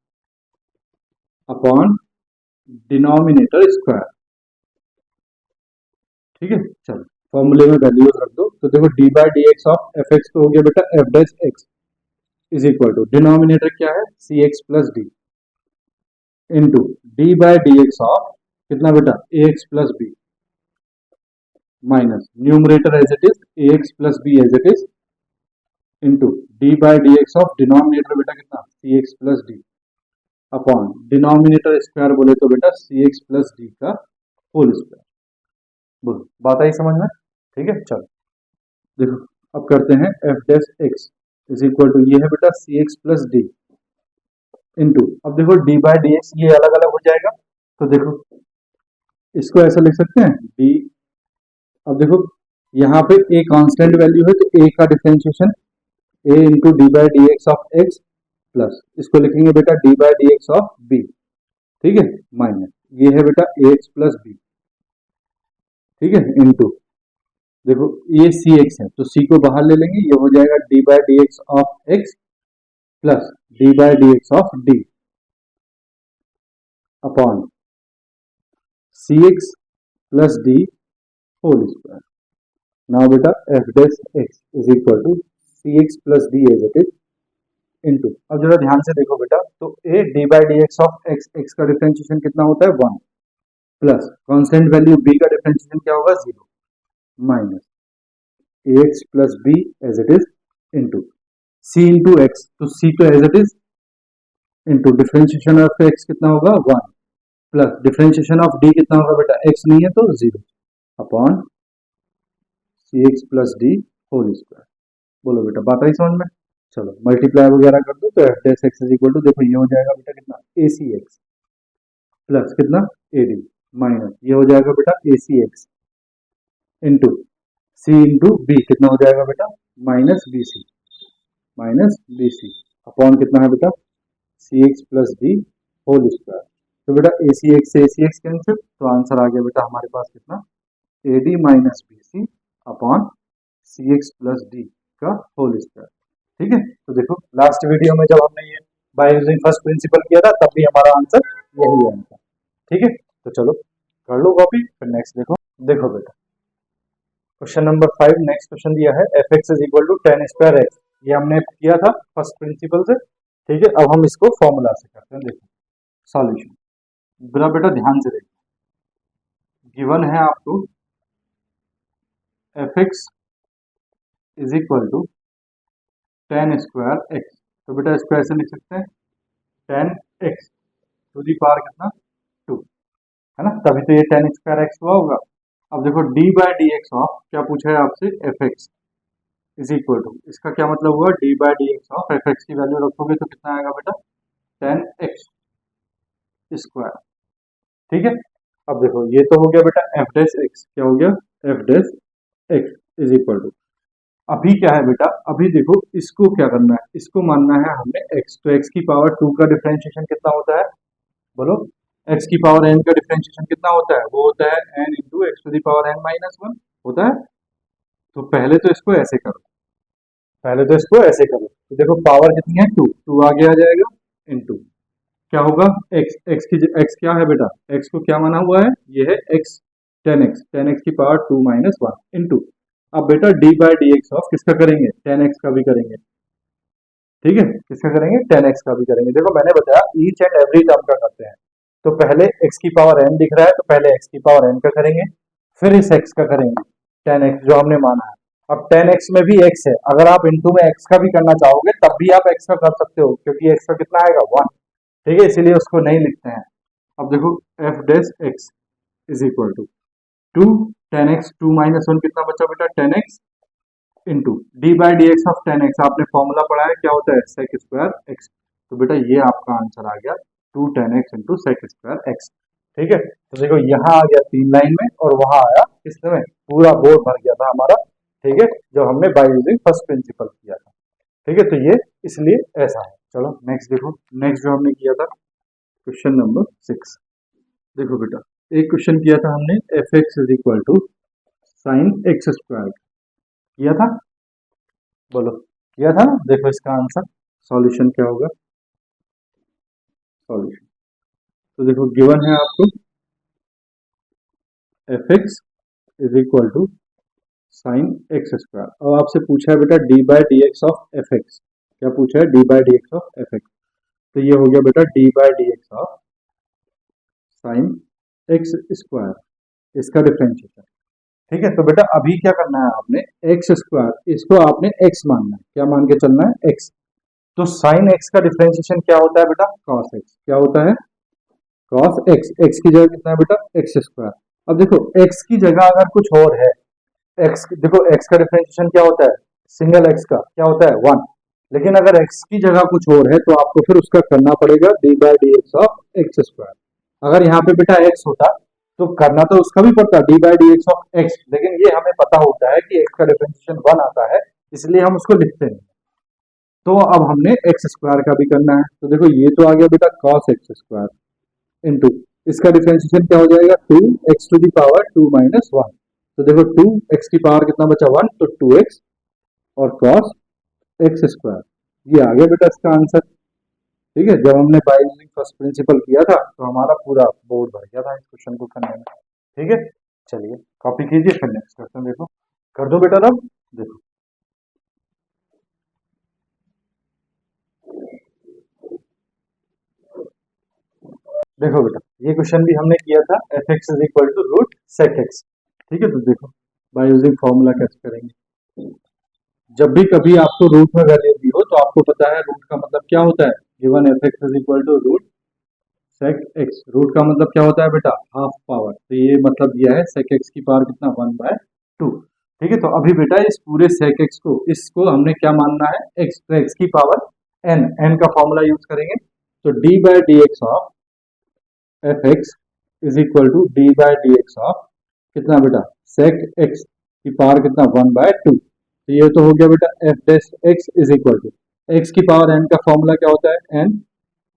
upon denominator square. ठीक है, चलो फॉर्मूले में वैल्यूज रख दो। तो देखो d by D x of f x तो हो गया बेटा f dash x is equal to denominator क्या है c x plus D into d by D x of कितना बेटा a x plus b minus numerator as it is a x plus b as it is into d by D x of denominator बेटा कितना c x plus d upon denominator square बोले तो बेटा c x plus d का whole square. बोलो बात आई समझ में? ठीक है, चलो देखो अब करते हैं f dash x is equal to ये है बेटा c x plus D into अब देखो डी बाई डी एक्स ये अलग अलग हो जाएगा। तो देखो इसको ऐसा लिख सकते हैं डी। अब देखो यहाँ पे ए कांस्टेंट वैल्यू है तो ए का differentiation a into d by D x of x plus इसको लिखेंगे बेटा d by D x of b. ठीक है, माइनस ये है बेटा ए एक्स प्लस बी। ठीक है, इंटू देखो ये सी एक्स है तो सी को बाहर ले लेंगे ये हो जाएगा d by D x of x plus d by D x of d upon c x plus d whole square. Now बेटा f dash x is equal to c x plus d as it is into अब जरा ध्यान से देखो बेटा तो a d by D x of x x का differentiation कितना होता है 1 प्लस कांस्टेंट वैल्यू बी का डिफरेंशिएशन क्या होगा 0 minus a x plus b as it is into c into x तो सी तो as it is into differentiation of x कितना होगा 1 प्लस डिफरेंशिएशन ऑफ डी कितना होगा बेटा एक्स नहीं है तो 0 upon c x plus d whole square. बोलो बेटा बात आई समझ में? चलो मल्टीप्लाई वगैरह कर दो तो f dash x is equal to देखो ये हो जाएगा बेटा कितना ए सी एक्स प्लस कितना ए डी माइनस ये हो जाएगा बेटा a c x into c into B कितना हो जाएगा बेटा माइनस बी सी अपॉन कितना है बेटा c x plus d whole square. तो बेटा ए सी एक्स कैंसिल तो आंसर आ गया बेटा हमारे पास कितना a d minus b c upon c x plus d का होल स्क्वायर। ठीक है, तो देखो लास्ट वीडियो में जब हमने ये बाय यूजिंग फर्स्ट प्रिंसिपल किया था तब भी हमारा आंसर यही आया था। ठीक है, तो चलो कर लो कॉपी फिर नेक्स्ट देखो। देखो बेटा क्वेश्चन नंबर 5 नेक्स्ट क्वेश्चन दिया है f x is equal to tan square x. ये हमने किया था फर्स्ट प्रिंसिपल से। ठीक है, अब हम इसको फॉर्मूला से करते हैं। देखो सॉल्यूशन बिना बेटा ध्यान से देखो गिवन है आपको f x is equal to tan square x. तो बेटा इसको ऐसे लिख सकते हैं tan x to the power कितना 2 है ना, तभी तो ये टेन स्क्वायर एक्स हुआ होगा। अब देखो d by D x of क्या पूछा है आपसे f x is equal to इसका क्या मतलब हुआ d by D x of f x की वैल्यू रखोगे तो कितना आएगा बेटा टेन एक्स स्क्वायर। ठीक है, अब देखो ये तो हो गया बेटा एफ डैश एक्स क्या हो गया f dash x is equal to अभी क्या है बेटा अभी देखो इसको क्या करना है इसको मानना है हमने एक्स। तो एक्स की पावर 2 का डिफरेंशिएशन कितना होता है बोलो एक्स की पावर एन का डिफरेंशिएशन कितना होता है वो होता है n into x to the power n minus 1 होता है। तो पहले तो इसको ऐसे करो तो देखो पावर कितनी है 2 आगे आ जाएगा इंटू क्या होगा एक्स क्या है बेटा एक्स को क्या माना हुआ है ये है एक्स टेन एक्स की पावर 2 माइनस 1 इंटू अब बेटा d by D x of किसका करेंगे टेन एक्स का भी करेंगे। ठीक है, किसका करेंगे टेन एक्स का भी करेंगे। देखो मैंने बताया ईच एंड एवरी टर्म का करते हैं। तो पहले एक्स की पावर एन दिख रहा है तो पहले एक्स की पावर एन का करेंगे फिर इस एक्स का करेंगे टेन एक्स जो हमने माना है। अब टेन एक्स में भी एक्स है अगर आप इंटू में एक्स का भी करना चाहोगे तब भी आप एक्स का कर सकते हो क्योंकि एक्स का कितना आएगा 1। ठीक है, इसीलिए उसको नहीं लिखते हैं। अब देखो f dash x is equal to 2 tan x 2 minus 1 कितना बचा बेटा tan x into d by D x of tan x आपने फॉर्मूला पढ़ा है क्या होता है सेक स्क्वायर एक्स। तो बेटा ये आपका आंसर आ गया 2 tan x into sec square x. ठीक है, तो देखो यहाँ आ गया 3 लाइन में और वहां आया किसमें पूरा बोर्ड भर गया था हमारा। ठीक है, जो हमने बाय यूजिंग फर्स्ट प्रिंसिपल किया था। ठीक है, तो ये इसलिए ऐसा है। चलो नेक्स्ट देखो नेक्स्ट जो हमने किया था क्वेश्चन नंबर 6। देखो बेटा एक क्वेश्चन किया था हमने f x is equal to sine x square किया था। बोलो किया था ना। देखो इसका आंसर सॉल्यूशन क्या होगा सॉल्यूशन तो देखो गिवन है आपको f x is equal to sine x square. अब आपसे पूछा है बेटा d by D x of f x, क्या पूछा है, d by D x of f x, तो ये हो गया बेटा d by D x of sine x square, इसका डिफरेंशिएशन। ठीक है, तो बेटा अभी क्या करना है आपने, एक्स स्क्वायर इसको आपने एक्स मानना है, क्या मान के चलना है, एक्स। तो साइन एक्स का डिफरेंशिएशन क्या होता है बेटा, कॉस एक्स, क्या होता है, कॉस एक्स, एक्स की जगह कितना है बेटा, एक्स स्क्वायर। अब देखो एक्स की जगह अगर कुछ और है, एक्स देखो एक्स का डिफरेंशिएशन क्या होता है, सिंगल एक्स का क्या होता है 1, लेकिन अगर एक्स की जगह कुछ और है तो आपको फिर उसका करना पड़ेगा d by D x of x square. अगर यहाँ पे बेटा एक्स होता तो करना तो उसका भी पड़ता D by D x of x, लेकिन ये हमें पता होता है कि एक्स का डिफरेंशिएशन 1 आता है, इसलिए हम उसको लिखते नहीं। तो अब हमने एक्स स्क्वायर का भी करना है, तो देखो ये तो आ गया बेटा कॉस एक्स स्क्वायर इंटू इसका डिफरेंशिएशन क्या हो जाएगा, 2 x to the power 2 minus 1। तो देखो 2 एक्स की पावर कितना बचा 1, तो 2x और कॉस एक्स स्क्वायर, ये आ गया बेटा इसका आंसर। ठीक है, जब हमने बाय यूजिंग फर्स्ट प्रिंसिपल किया था तो हमारा पूरा बोर्ड भर गया था इस क्वेश्चन को करने में। ठीक है, चलिए कॉपी कीजिए, फिर नेक्स्ट क्वेश्चन देखो, कर दो बेटा तब देखो। देखो बेटा ये क्वेश्चन भी हमने किया था, f x is equal to root sec x. ठीक है, तो देखो बाय यूजिंग फॉर्मूला कैसे करेंगे, जब भी कभी आपको रूट में वैल्यू दी हो तो आपको पता है रूट का मतलब क्या होता है, given f x is equal to root sec x, root का मतलब क्या होता है बेटा, हाफ पावर, तो ये मतलब दिया है सेक एक्स की पावर कितना 1/2। ठीक है, तो अभी बेटा इस पूरे सेक एक्स को, इसको हमने क्या मानना है, एक्स, तो एक्स की पावर एन, एन का फॉर्मूला यूज करेंगे, तो d by D x of f x is equal to d by D x of कितना बेटा, सेक एक्स की पावर कितना 1/2। तो ये तो हो गया बेटा f dash x is equal to x की पावर एन का फॉर्मूला क्या होता है, n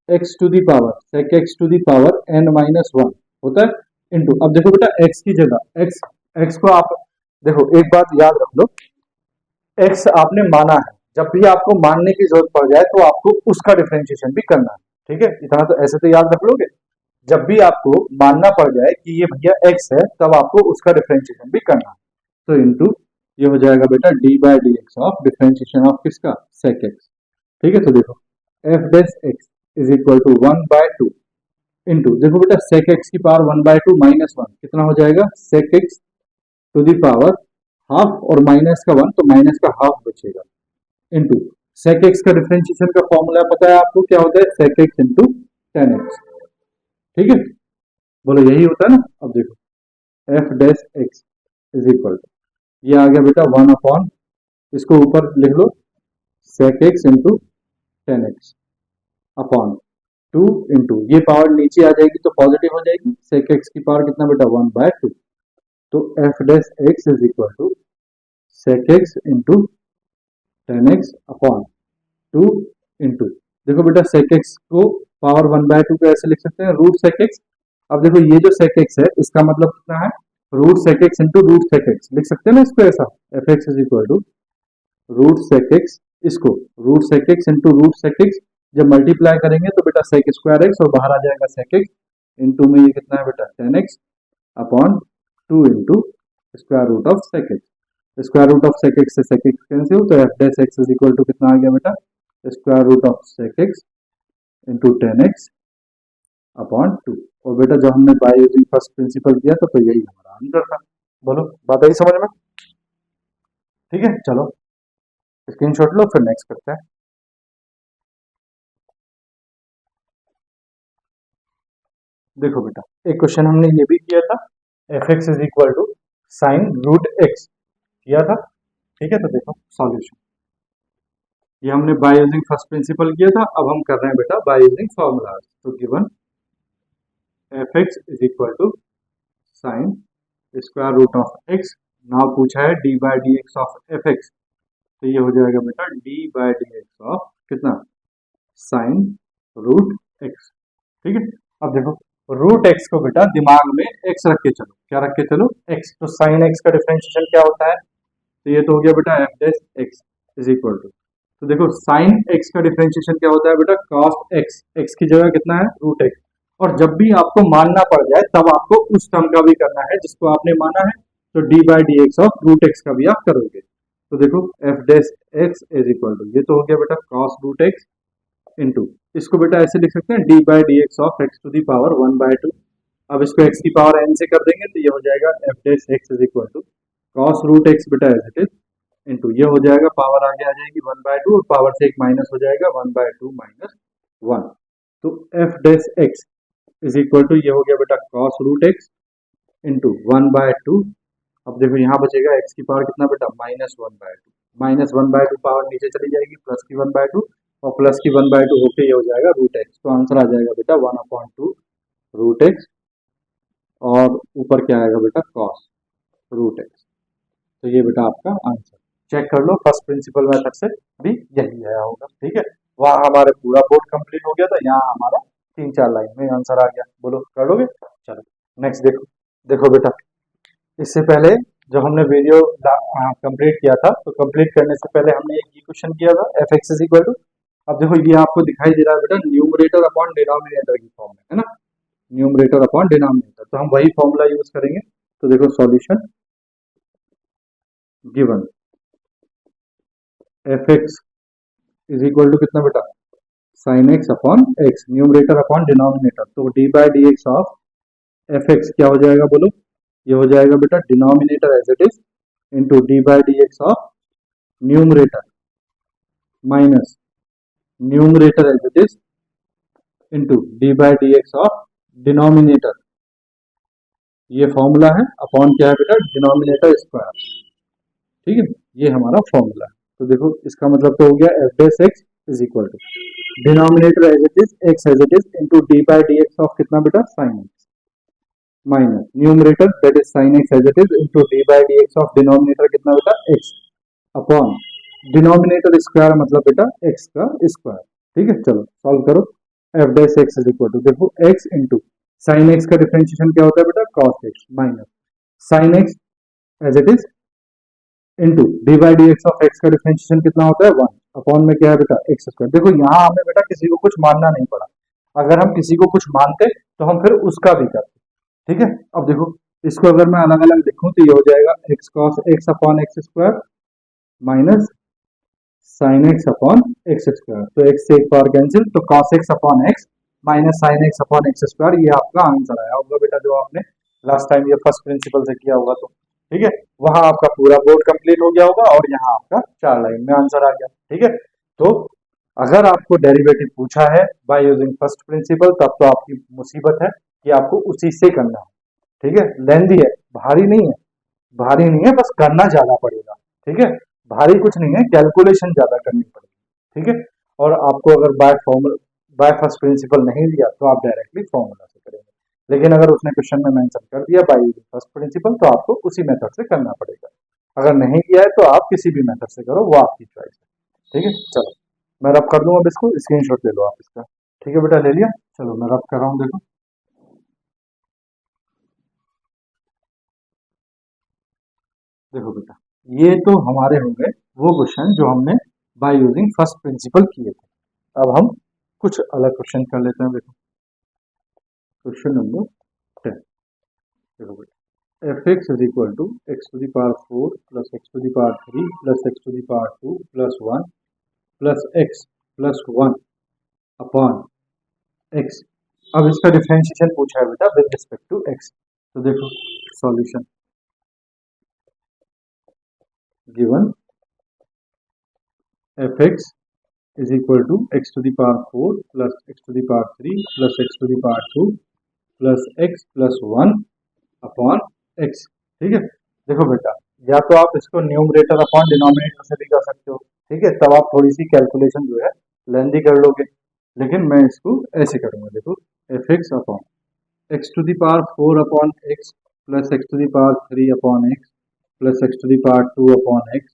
x to the power sec x to the power n minus 1 होता है इंटू, अब देखो बेटा एक्स की जगह एक्स, एक्स को आप देखो एक बात याद रख लो, एक्स आपने माना है, जब भी आपको मानने की जरूरत पड़ जाए तो आपको उसका डिफरेंशिएशन भी करना है। ठीक है, इतना तो ऐसे तो याद रख लोगे, जब भी आपको मानना पड़ जाए कि ये भैया एक्स है तब आपको उसका डिफरेंशिएशन भी करना है, तो इंटू ये हो जाएगा बेटा d by D x of differentiation of किसका, सेक एक्स। ठीक है, तो देखो f dash x is equal to 1/2 into देखो बेटा सेक एक्स की पावर 1/2 माइनस 1 कितना हो जाएगा, sec x to the power half और माइनस का 1 तो माइनस का हाफ बचेगा इंटू सेक एक्स का डिफरेंशिएशन का फॉर्मूला पता है आपको क्या होता है, sec x into tan x. ठीक है, बोलो यही होता है ना। अब देखो f dash x is equal to ये आ गया बेटा 1/, इसको ऊपर लिख लो sec x into tan x upon 2 into ये पावर नीचे आ जाएगी तो पॉजिटिव हो जाएगी, सेक एक्स की पावर कितना बेटा 1/2, तो f dash x is equal to sec x into tan x upon 2 into देखो बेटा सेक एक्स को पावर 1/2 को ऐसे लिख सकते हैं रूट सेक एक्स। अब देखो ये जो सेक एक्स है इसका मतलब कितना है, root sec x into root sec x लिख सकते हैं ना इसको ऐसा, f x is equal to root sec x, इसको root sec x into root sec x, जब मल्टीप्लाई करेंगे तो बेटा सेक स्क्वायर एक्स और बाहर आ जाएगा सेक एक्स, इंटू में ये कितना है बेटा tan x upon 2 into square root of sec x, square root of sec x से सेक एक्स कैंसिल, तो f dash x is equal to कितना आ गया बेटा, square root of sec x into tan x upon 2। और बेटा जब हमने बाय यूजिंग फर्स्ट प्रिंसिपल किया था तो यही हमारा आंसर था। बोलो बात आई समझ में। ठीक है, चलो स्क्रीनशॉट लो फिर नेक्स्ट करते हैं। देखो बेटा एक क्वेश्चन हमने ये भी किया था, f x is equal to sine root x किया था। ठीक है, तो देखो सॉल्यूशन, ये हमने बाय यूजिंग फर्स्ट प्रिंसिपल किया था, अब हम कर रहे हैं बेटा बाय यूजिंग फॉर्मूला। तो given f x is equal to sine square root of x, now पूछा है d by D x of f x, तो ये हो जाएगा बेटा d by D x of कितना, साइन रूट एक्स। ठीक है, अब देखो रूट एक्स को बेटा दिमाग में एक्स रख के चलो, क्या रख के चलो, एक्स, तो साइन एक्स का डिफरेंशिएशन क्या होता है, तो ये तो हो गया बेटा f dash x is equal to, तो देखो साइन एक्स का डिफरेंशिएशन क्या होता है बेटा कॉस एक्स, एक्स की जगह कितना है रूट एक्स, और जब भी आपको मानना पड़ जाए तब आपको उस टर्म का भी करना है जिसको आपने माना है। तो d by D x of root x का भी आप करोगे। तो देखो f dash x is equal to, ये तो हो गया बेटा कॉस रूट एक्स इंटू, इसको बेटा ऐसे लिख सकते हैं d by D x of x to the power 1/2। अब इसको एक्स की पावर एन से कर देंगे तो ये हो जाएगा f dash x is equal to cos root x बेटा एज इट इज इंटू, ये हो जाएगा पावर आगे आ जाएगी 1/2 और पावर से एक माइनस हो जाएगा 1/2 माइनस 1। तो f dash x is equal to, ये हो गया बेटा कॉस रूट एक्स इंटू 1/2। अब देखो यहाँ बचेगा एक्स की पावर कितना बेटा -1/2 पावर नीचे चली जाएगी प्लस की 1/2 और प्लस की 1/2 होके ये हो जाएगा रूट एक्स। तो आंसर आ जाएगा बेटा 1/2 रूट एक्स और ऊपर क्या आएगा बेटा कॉस रूट एक्स। तो ये बेटा आपका आंसर, चेक कर लो फर्स्ट प्रिंसिपल मेथड से भी यही आया होगा। ठीक है, वहाँ हमारे पूरा बोर्ड कंप्लीट हो गया था, यहाँ हमारा 3-4 लाइन में आंसर आ गया। बोलो कर लोगे? चलो नेक्स्ट देखो। देखो बेटा इससे पहले जो हमने वीडियो कंप्लीट किया था, तो कंप्लीट करने से पहले हमने एक ये क्वेश्चन किया था f x is equal to, अब देखो ये आपको दिखाई दे रहा है बेटा न्यूमरेटर अपॉन डिनोमिनेटर की फॉर्म में, है ना, न्यूमरेटर अपॉन डिनोमिनेटर। तो हम वही फॉर्मूला यूज करेंगे। तो देखो solution given f x is equal to कितना बेटा sine x upon x, numerator upon denominator. तो d by D x of f x क्या हो जाएगा बोलो, ये हो जाएगा बेटा denominator as it is into d by D x of numerator minus numerator as it is into d by D x of denominator. ये फॉर्मूला है अपॉन क्या है बेटा डिनोमिनेटर स्क्वायर। ठीक है, ये हमारा फॉर्मूला है। तो देखो इसका मतलब तो हो गया f dash x is equal to denominator as it is x as it is into d by D x of कितना बेटा sine x minus numerator that is sine x as it is into d by D x of denominator कितना बेटा x upon denominator square मतलब बेटा x का square. ठीक है, चलो सॉल्व करो। F dash x is equal to देखो एक्स इंटू साइन एक्स का डिफरेंशिएशन क्या होता है बेटा cos x minus sine x as it is into d by D x of x का डिफरेंशिएशन कितना होता है 1 अपॉन में क्या है बेटा एक्स स्क्वायर। देखो यहाँ हमें बेटा किसी को कुछ मानना नहीं पड़ा, अगर हम किसी को कुछ मानते तो हम फिर उसका भी करते। ठीक है, अब देखो इसको अगर मैं अलग अलग लिखूं तो ये हो जाएगा x cos x upon x square minus sine x upon x square. तो एक्स से एक पावर कैंसिल, तो cos x upon x minus sine x upon x square. ये आपका आंसर आया होगा बेटा जो आपने लास्ट टाइम ये फर्स्ट प्रिंसिपल से किया होगा। तो ठीक है, वहां आपका पूरा बोर्ड कंप्लीट हो गया होगा और यहाँ आपका 4 लाइन में आंसर आ गया। ठीक है, तो अगर आपको डेरिवेटिव पूछा है बाय यूजिंग फर्स्ट प्रिंसिपल तब तो आपकी मुसीबत है कि आपको उसी से करना है। ठीक है, लेंदी है, भारी नहीं है, भारी नहीं है, बस करना ज्यादा पड़ेगा। ठीक है, भारी कुछ नहीं है, कैलकुलेशन ज्यादा करनी पड़ेगी। ठीक है, और आपको अगर बाय फर्स्ट प्रिंसिपल नहीं दिया तो आप डायरेक्टली फॉर्मूला से करेंगे, लेकिन अगर उसने क्वेश्चन में मेंशन कर दिया बाय यूजिंग फर्स्ट प्रिंसिपल तो आपको उसी मेथड से करना पड़ेगा। अगर नहीं किया है तो आप किसी भी मेथड से करो, वो आपकी चॉइस है। ठीक है, चलो मैं रब कर दूं, अब इसको स्क्रीनशॉट ले लो आप इसका। ठीक है बेटा, ले लिया, चलो मैं रब कर रहा हूँ। देखो देखो बेटा ये तो हमारे हो गए वो क्वेश्चन जो हमने बाय यूजिंग फर्स्ट प्रिंसिपल किए थे। अब हम कुछ अलग क्वेश्चन कर लेते हैं। देखो क्वेश्चन नंबर 10। देखो बेटा f x is equal to x to the power 4 plus x to the power 3 plus x to the power 2 plus 1 plus x plus 1 upon x. अब इसका डिफरेंशिएशन पूछा है बेटा विद रिस्पेक्ट टू एक्स। तो देखो solution given f x is equal to x to the power 4 plus x to the power 3 plus x to the power 2 plus x plus 1 upon x। ठीक है, देखो बेटा या तो आप इसको न्यूमरेटर अपॉन डिनोमिनेटर से भी कर सकते हो। ठीक है, तब आप थोड़ी सी कैलकुलेशन जो है लेंदी कर लोगे, लेकिन मैं इसको ऐसे करूंगा। देखो f x upon x to the power 4 upon x plus x to the power 3 upon x plus x to the power 2 upon x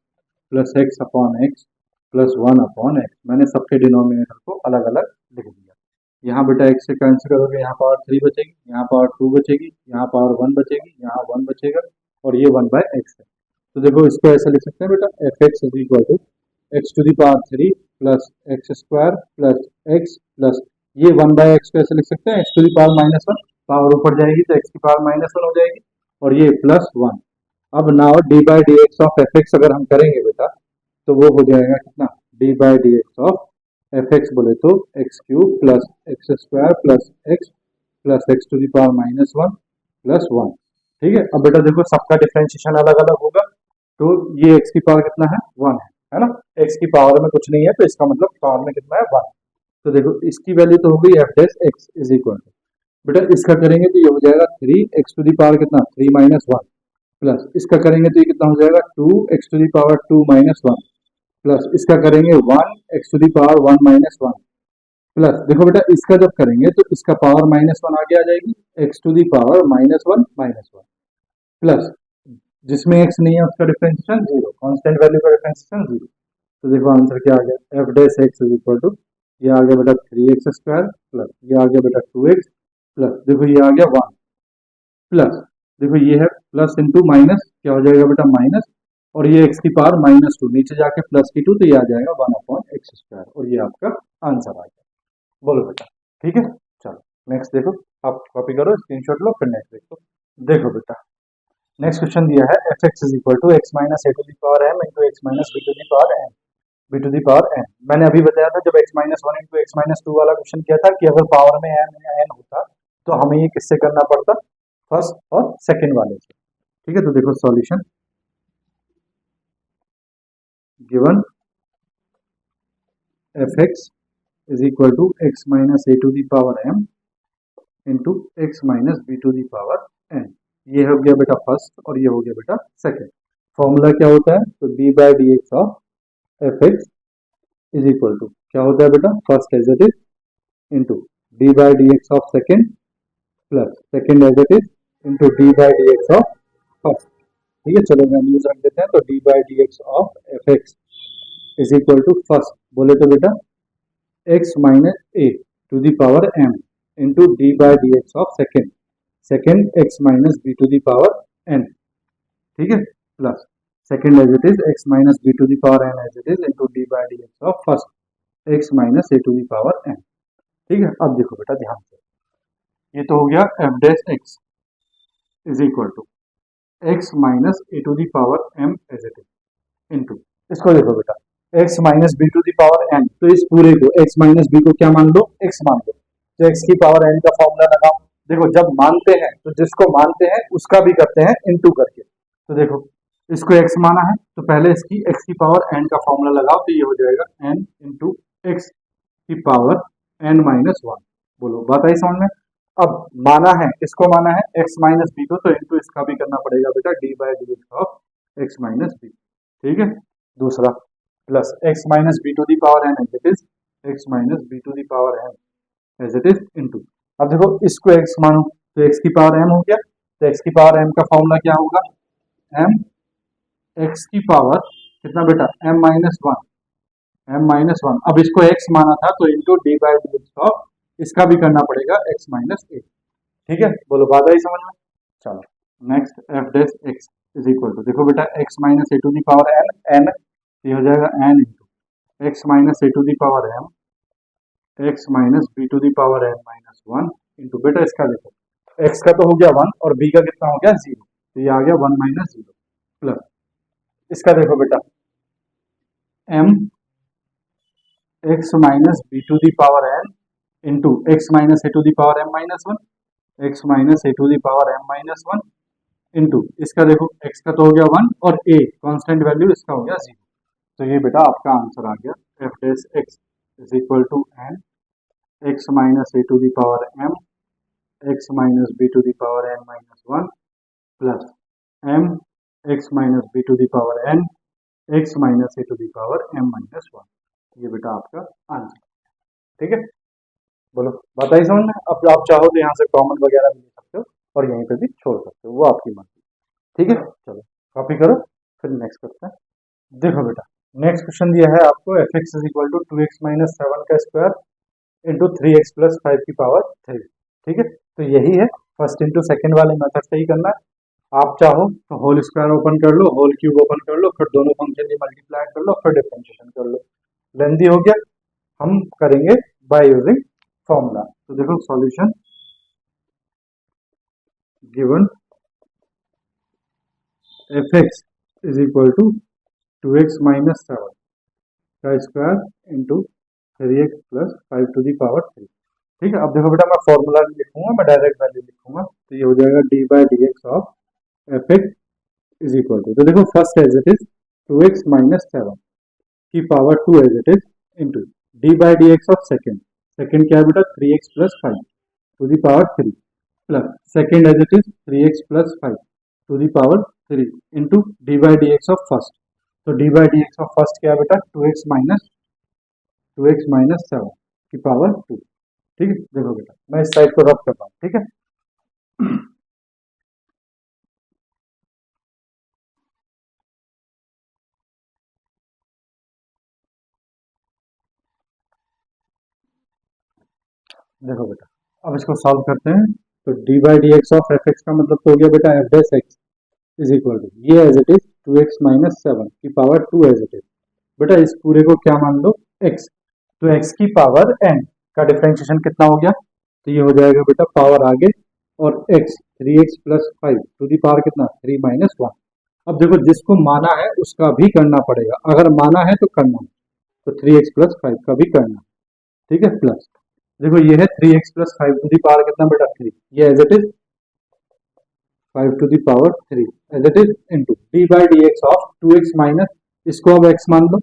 plus x upon x plus 1 upon x. मैंने सबके डिनोमिनेटर को अलग अलग लिख दिया। यहाँ बेटा x से कैंसिल करोगे, यहाँ पावर 3 बचेगी, यहाँ पावर 2 बचेगी, यहाँ पावर 1 बचेगी, यहाँ 1 बचेगा और ये 1 बाय एक्स है। तो देखो इसको ऐसे लिख सकते हैं बेटा f x is equal to x to the power 3 plus x square plus x plus ये 1 बाय एक्स को ऐसे लिख सकते हैं x to the power -1, power ऊपर जाएगी तो एक्स की पावर -1 हो जाएगी और ये प्लस 1 अब now d by D x of f x अगर हम करेंगे बेटा तो वो हो जाएगा कितना, d by D x of f x बोले तो x cube plus x square plus x to the power minus one plus one. ठीक है, अब बेटा देखो सबका डिफरेंशिएशन अलग अलग होगा, तो ये एक्स की पावर कितना है, वन है ना, एक्स की पावर में कुछ नहीं है तो इसका मतलब पावर में कितना है, वन। तो देखो इसकी वैल्यू तो हो गई f dash x is equal to, बेटा इसका करेंगे तो ये हो जाएगा three x to the power कितना, थ्री माइनस वन, प्लस इसका करेंगे तो ये कितना हो जाएगा, two x to the power two minus one, plus इसका करेंगे one x to the power one minus one, plus देखो बेटा इसका जब करेंगे तो इसका पावर माइनस वन आगे आ जाएगी, x to the power minus one plus जिसमें एक्स नहीं है उसका डिफरेंशिएशन जीरो, कांस्टेंट वैल्यू का डिफरेंशिएशन जीरो। तो देखो आंसर क्या आ गया, f dash x is equal to, ये आ गया बेटा थ्री एक्स स्क्वायर प्लस ये आ गया बेटा टू एक्स प्लस देखो ये आ गया वन प्लस देखो ये है प्लस इंटू माइनस क्या हो जाएगा बेटा माइनस, और ये एक्स की पावर माइनस टू नीचे जाके प्लस की टू, तो ये आ जाएगा वन अपॉन एक्स स्क्वायर, और ये आपका आंसर आ गया। बोलो बेटा ठीक है, चलो नेक्स्ट देखो, आप कॉपी करो स्क्रीनशॉट लो फिर नेक्स्ट देखो। देखो बेटा नेक्स्ट क्वेश्चन दिया है f x is equal to x minus a to the power m into x minus b to the power n, b to the power n. मैंने अभी बताया था जब x minus one into x minus two वाला question किया था कि अगर पावर में एम या एन होता तो हमें ये किससे करना पड़ता, फर्स्ट और सेकेंड वाले से। ठीक है, तो देखो solution given f x is equal to x minus a to the power m into x minus b to the power n, ये हो गया बेटा फर्स्ट और ये हो गया बेटा सेकेंड। फॉर्मूला क्या होता है, तो d by D x of f x is equal to क्या होता है बेटा, first as it is into d by D x of second plus second as it is into d by D x of first. ठीक है, चलो values रख देते हैं, तो d by D x of f x is equal to first बोले तो बेटा x minus a to the power m into d by D x of second x minus b to the power n. ठीक है, plus second as it is x minus b to the power n as it is into d by D x of first x minus a to the power n. ठीक है, अब देखो बेटा ध्यान से, ये तो हो गया f dash x is equal to x minus a to the power m as it is into इसको देखो बेटा x minus b to the power n, तो इस पूरे को x माइनस बी को क्या मान लो, x मान लो, तो x की पावर n का फॉर्मूला लगाओ। देखो जब मानते हैं तो जिसको मानते हैं उसका भी करते हैं इनटू करके, तो देखो इसको x माना है तो पहले इसकी x की पावर n का फॉर्मूला लगाओ, तो ये हो जाएगा n इंटू एक्स की पावर n माइनस वन। बोलो बात आई समझ में। अब माना है, किसको माना है, x माइनस बी को, तो इंटू इसका भी करना पड़ेगा बेटा d by D x of x minus b. ठीक है, दूसरा plus x minus b to the power n as it is x minus b to the power n as it is into, अब देखो इसको x मानो तो x की power m हो गया, तो x की पावर m का फॉर्मूला क्या होगा, m x की पावर कितना बेटा m माइनस वन, अब इसको x माना था तो into d by D x of इसका भी करना पड़ेगा x माइनस ए। ठीक है, बोलो बात आई समझ में। चलो next f dash x is equal to, देखो बेटा x minus a to the power n ये हो जाएगा n into x minus a to the power m x minus b to the power n minus one into बेटा इसका देखो x का तो हो गया वन और b का कितना हो गया जीरो, तो ये आ गया वन माइनस जीरो प्लस इसका देखो बेटा m x minus b to the power n into x minus a to the power m minus one x minus a to the power m minus one into इसका देखो x का तो हो गया one और a कांस्टेंट वैल्यू इसका हो गया जीरो, तो ये बेटा आपका आंसर आ गया f dash x is equal to n x minus a to the power m x minus b to the power n minus one plus m x minus b to the power n x minus a to the power m minus one. ये बेटा आपका answer. ठीक है, बोलो बताइए समझ में। अब आप चाहो तो यहाँ से कॉमन वगैरह भी ले सकते हो और यहीं पे भी छोड़ सकते हो, वो आपकी मर्जी। ठीक है, चलो कॉपी करो फिर नेक्स्ट करते हैं। देखो बेटा नेक्स्ट क्वेश्चन दिया है आपको f x is equal to two x minus seven का square into three x plus five की पावर थ्री। ठीक है, तो यही है फर्स्ट इंटू सेकेंड वाले मेथड से ही करना है। आप चाहो तो होल स्क्वायर ओपन कर लो, होल क्यूब ओपन कर लो, फिर दोनों फंक्शन की मल्टीप्लाई कर लो, फिर डिफरेंशिएशन कर लो। लेंथी हो गया, हम करेंगे बाय यूजिंग फॉर्मूला। तो देखो solution given f x is equal to 2x minus 7 का square into 3x plus 5 to the power 3। ठीक है, अब देखो बेटा मैं फॉर्मूला नहीं लिखूंगा, मैं डायरेक्ट वैल्यू लिखूंगा, तो ये हो जाएगा d by D x of f x is equal to, तो देखो first as it is 2x minus 7 की power 2 as it is into d by D x of second, second क्या है बेटा 3x plus 5 to the power 3 plus second as it is 3x plus 5 to the power 3 into d by D x of first, तो d by D x of first क्या है बेटा 2x minus 7 की power 2। ठीक है, देखो बेटा मैं इस साइड को रब कर रहा हूँ। ठीक है, देखो बेटा अब इसको सॉल्व करते हैं, तो d by D x of f x का मतलब तो हो गया बेटा f dash x is equal to ये as it is 2x minus 7 की पावर 2 एज इट इज, बेटा इस पूरे को क्या मान लो x, तो x की पावर n का डिफरेंशिएशन कितना हो गया, तो ये हो जाएगा बेटा पावर आगे और x 3x plus 5 to the power कितना 3 माइनस 1। अब देखो जिसको माना है उसका भी करना पड़ेगा, अगर माना है तो करना है, तो 3x प्लस 5 का भी करना। ठीक है, प्लस देखो ये है 3x plus 5 to the power कितना बेटा 3, ये as it is 5 to the power 3 as it is into d by D x of 2x minus, इसको अब x मान लो,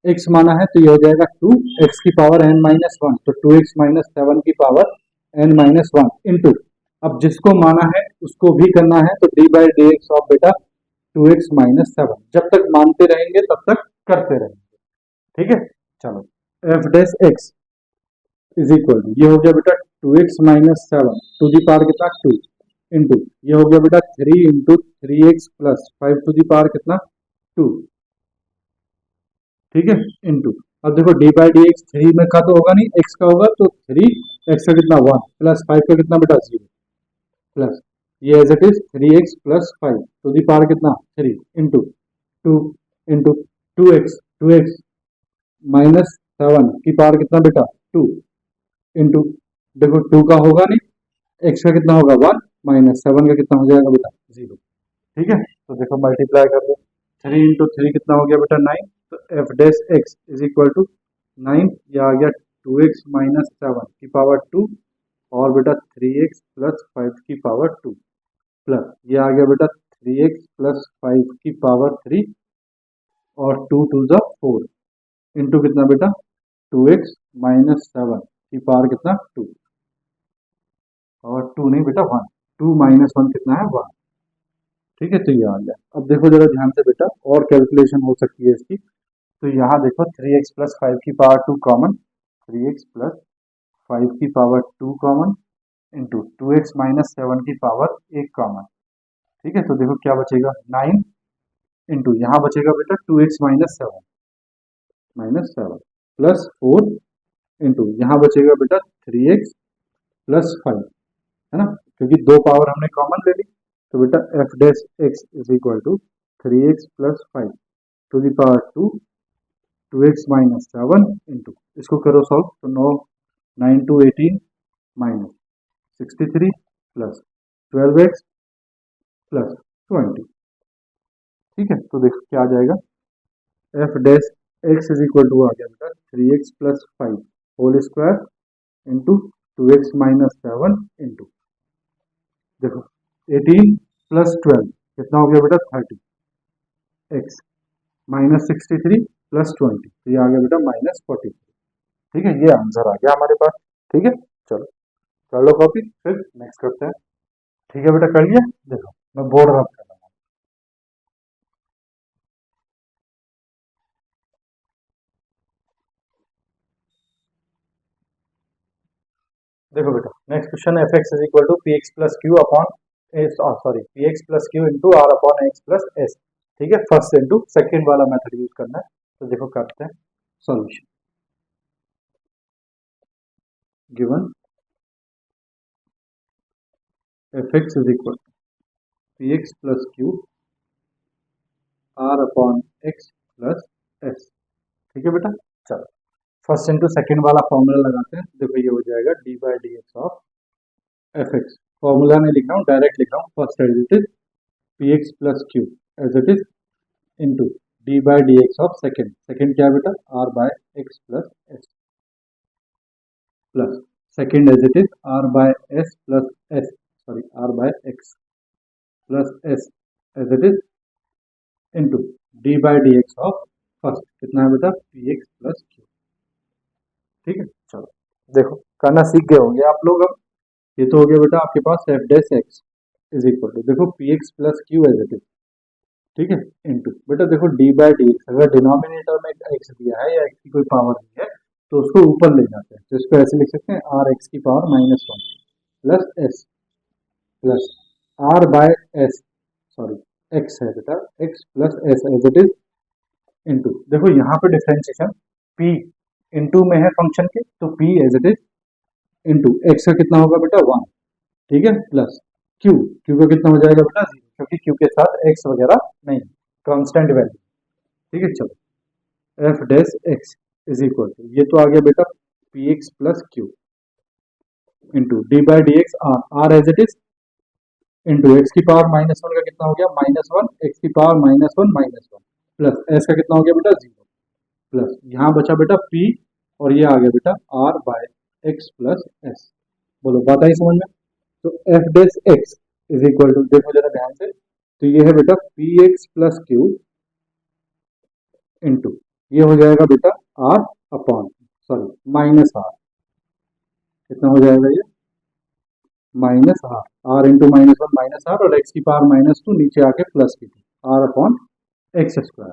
x माना है तो ये हो जाएगा 2 x की पावर n माइनस 1, तो 2x माइनस 7 की पावर n माइनस 1 इंटू, अब जिसको माना है उसको भी करना है, तो d by D x of बेटा 2x माइनस 7, जब तक मानते रहेंगे तब तक करते रहेंगे। ठीक है, चलो f dash x is equal to ये हो गया बेटा 2x minus 7 to the power कितना 2 इंटू ये हो गया बेटा 3 into 3x plus 5 to the power कितना 2। ठीक है, इंटू अब देखो डी बाई डी एक्स 3 में का तो होगा नहीं, x का होगा, तो 3 x का कितना 1 प्लस 5 का कितना बेटा 0 प्लस ये as it is 3x plus 5 to the power कितना 3 इंटू 2 इंटू 2x माइनस 7 की पावर कितना बेटा 2 इंटू देखो 2 का होगा नहीं, x का कितना होगा 1 माइनस 7 का कितना हो जाएगा बेटा 0। ठीक है, तो देखो मल्टीप्लाई कर दो, 3 इंटू 3 कितना हो गया बेटा 9, तो f dash x is equal to 9, ये आ गया 2x माइनस 7 की पावर 2 और बेटा 3x प्लस 5 की पावर 2 प्लस ये आ गया बेटा 3x प्लस 5 की पावर 3 और 2 टू द 4 इंटू कितना बेटा 2x माइनस 7 की पावर कितना 2 और 2 नहीं बेटा 1, 2 माइनस 1 कितना है 1। ठीक है, तो ये आ गया। अब देखो जरा ध्यान से बेटा और कैलकुलेशन हो सकती है इसकी, तो यहाँ देखो 3x प्लस 5 की पावर 2 कॉमन, 3x प्लस 5 की power 2 common into 2x minus 7 की पावर 1 कॉमन। ठीक है, तो देखो क्या बचेगा 9 इंटू यहाँ बचेगा बेटा 2x माइनस 7 प्लस 4 इंटू यहाँ बचेगा बेटा 3x प्लस 5, है ना, क्योंकि दो पावर हमने कॉमन ले ली, तो बेटा f dash x is equal to 3x plus 5 to the power 2 2x minus 7 into इसको करो सॉल्व, तो 9 to 18 minus 63 plus 12x plus 20। ठीक है, तो देखो क्या आ जाएगा, f dash x is equal to आ गया बेटा 3x plus 5 whole square into 2x minus 7 into देखो 18 प्लस 12 कितना हो गया बेटा 30 x माइनस 63 प्लस 20, तो ये आ गया बेटा माइनस 43। ठीक है, ये आंसर आ गया हमारे पास। ठीक है, चलो कर लो कॉपी, फिर नेक्स्ट करते हैं। ठीक है बेटा, कर लिया, देखो मैं बोर्ड रब कर रहा हूँ। देखो बेटा next question f x is equal to p x plus q upon sorry p x plus q into r upon x plus s. ठीक है, फर्स्ट इंटू सेकेंड वाला मेथड यूज करना है, तो देखो करते हैं solution. Given f x is equal to p x plus q r upon x plus s. ठीक है बेटा, चलो फर्स्ट इंटू सेकेंड वाला फॉर्मूला लगाते हैं, देखो ये हो जाएगा d by D x of f x, formula नहीं लिख रहा हूँ डायरेक्ट लिख रहा हूँ, first as it is p x plus q as it is into d by D x of second, second क्या है बेटा r by x plus s, plus second as it is r by s plus s, sorry r by x plus s as it is into d by D x of first, कितना है बेटा p x plus Q. ठीक है, चलो देखो करना सीख गए होंगे आप लोग अब। ये तो हो गया बेटा आपके पास f dash x is equal to, देखो p x plus q as it is, ठीक है, इंटू बेटा देखो डी बाई डी एक्स, अगर डिनोमिनेटर में एक्स दिया है या एक्स की कोई पावर दी है तो उसको ऊपर ले जाते हैं, तो इसको ऐसे लिख सकते हैं आर एक्स की power minus one plus s plus r by s, sorry x है बेटा x plus s as it is into, देखो यहाँ पे डिफरेंशिएशन p इंटू में है फंक्शन के, तो p as it is into x का कितना होगा बेटा वन, ठीक है, प्लस q, q का कितना हो जाएगा बेटा जीरो, क्योंकि q के साथ x वगैरह नहीं, कांस्टेंट वैल्यू। ठीक है, चलो f dash x is equal to, ये तो आ गया बेटा p x plus q into d by D x r, r as it is into x की पावर माइनस वन का कितना हो गया माइनस वन, एक्स की power minus one plus s का कितना हो गया बेटा जीरो, प्लस यहाँ बचा बेटा p और ये आ गया बेटा r by x plus s. बोलो बात आई समझ में? तो f dash x is equal to, देखो जरा ध्यान से, तो ये है बेटा p x plus q into ये हो जाएगा बेटा r upon, sorry minus r, कितना हो जाएगा ये minus r, r into minus one minus r और एक्स की पावर माइनस टू नीचे आके प्लस की थी, आर अपॉन एक्स स्क्वायर।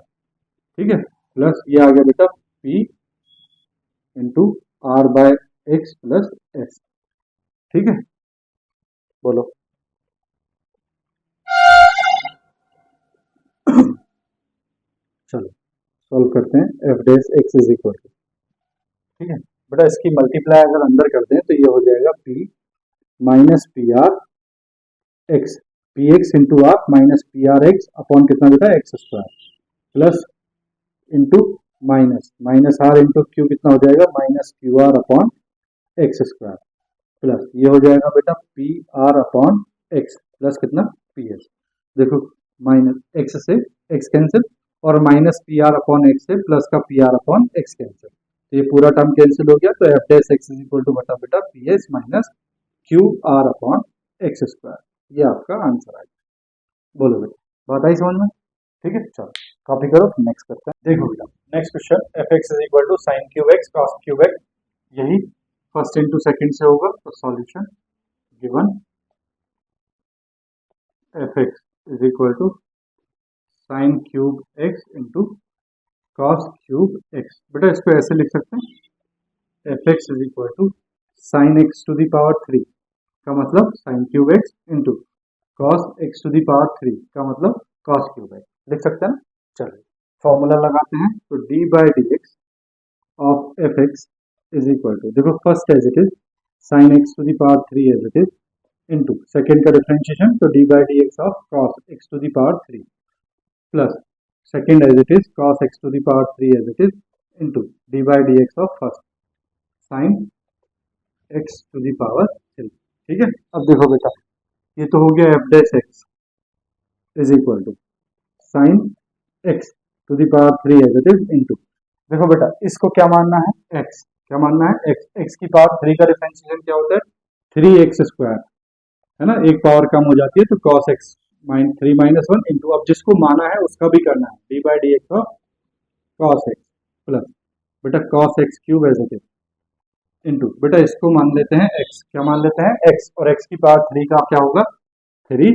ठीक है, प्लस ये आ गया बेटा p into r by x plus s. ठीक है, बोलो चलो सॉल्व करते हैं f dash x is equal to, ठीक है बेटा इसकी मल्टीप्लाई अगर अंदर करते हैं तो ये हो जाएगा p minus p r x, p x into r minus p r x upon कितना बेटा x square plus into minus minus r into q कितना हो जाएगा minus q r upon x square plus ये हो जाएगा बेटा p r upon x plus कितना पी एस, देखो माइनस एक्स से एक्स कैंसिल और minus p r upon x से प्लस का p r upon x cancel, तो ये पूरा टर्म कैंसिल हो गया, तो f dash x is equal to बटा बेटा p s minus q r upon x square, ये आपका आंसर आएगा। बोलो बेटा बात आई समझ में? ठीक है, चलो कॉपी करो, नेक्स्ट करते हैं। देखो बेटा next question f x is equal to sine cube x cos cube x, यही फर्स्ट इंटू सेकेंड से होगा, तो solution given f x is equal to sine cube x into cos cube x, बेटा इसको ऐसे लिख सकते हैं f x is equal to sine x to the power three का मतलब sine cube x into cos x to the power three का मतलब कॉस क्यूब एक्स, लिख सकते हैं ना। चलिए फॉर्मूला लगाते हैं, तो d by D x of f x is equal to, देखो first as it is sine x to the power three as it is into second का डिफरेंशिएशन, तो d by D x of cos x to the power three plus second as it is cos x to the power three as it is into d by D x of first sine x to the power three. ठीक है, अब देखो बेटा ये तो हो गया f dash x is equal to sine x to the power three as it is into, देखो बेटा इसको क्या मानना है एक्स, क्या मानना है एक्स, एक्स की पावर थ्री का डिफरेंशिएशन क्या होता है थ्री एक्स स्क्वायर, है ना, एक पावर कम हो जाती है तो cos x three minus one into, अब जिसको माना है उसका भी करना है d by D x of cos x plus बेटा cos x cube as it is into, बेटा इसको मान लेते हैं एक्स, क्या मान लेते हैं एक्स, और एक्स की पावर थ्री का क्या होगा थ्री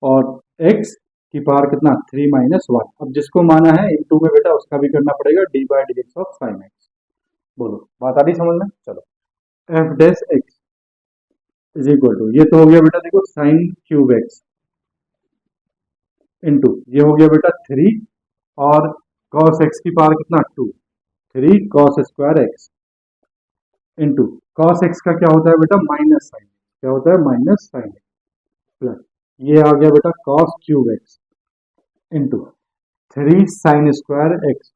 और एक्स की पावर कितना थ्री माइनस वन, अब जिसको माना है इंटू में बेटा उसका भी करना पड़ेगा d by D x of sine x. बोलो बात आ रही समझ में? चलो f dash x is equal to, ये तो हो गया बेटा देखो साइन क्यूब एक्स इंटू ये हो गया बेटा थ्री और कॉस एक्स की पावर कितना two, three cos square x into cos x का क्या होता है बेटा माइनस साइन, क्या होता है माइनस साइन एक्स प्लस ये आ गया बेटा cos cube x into three sign square x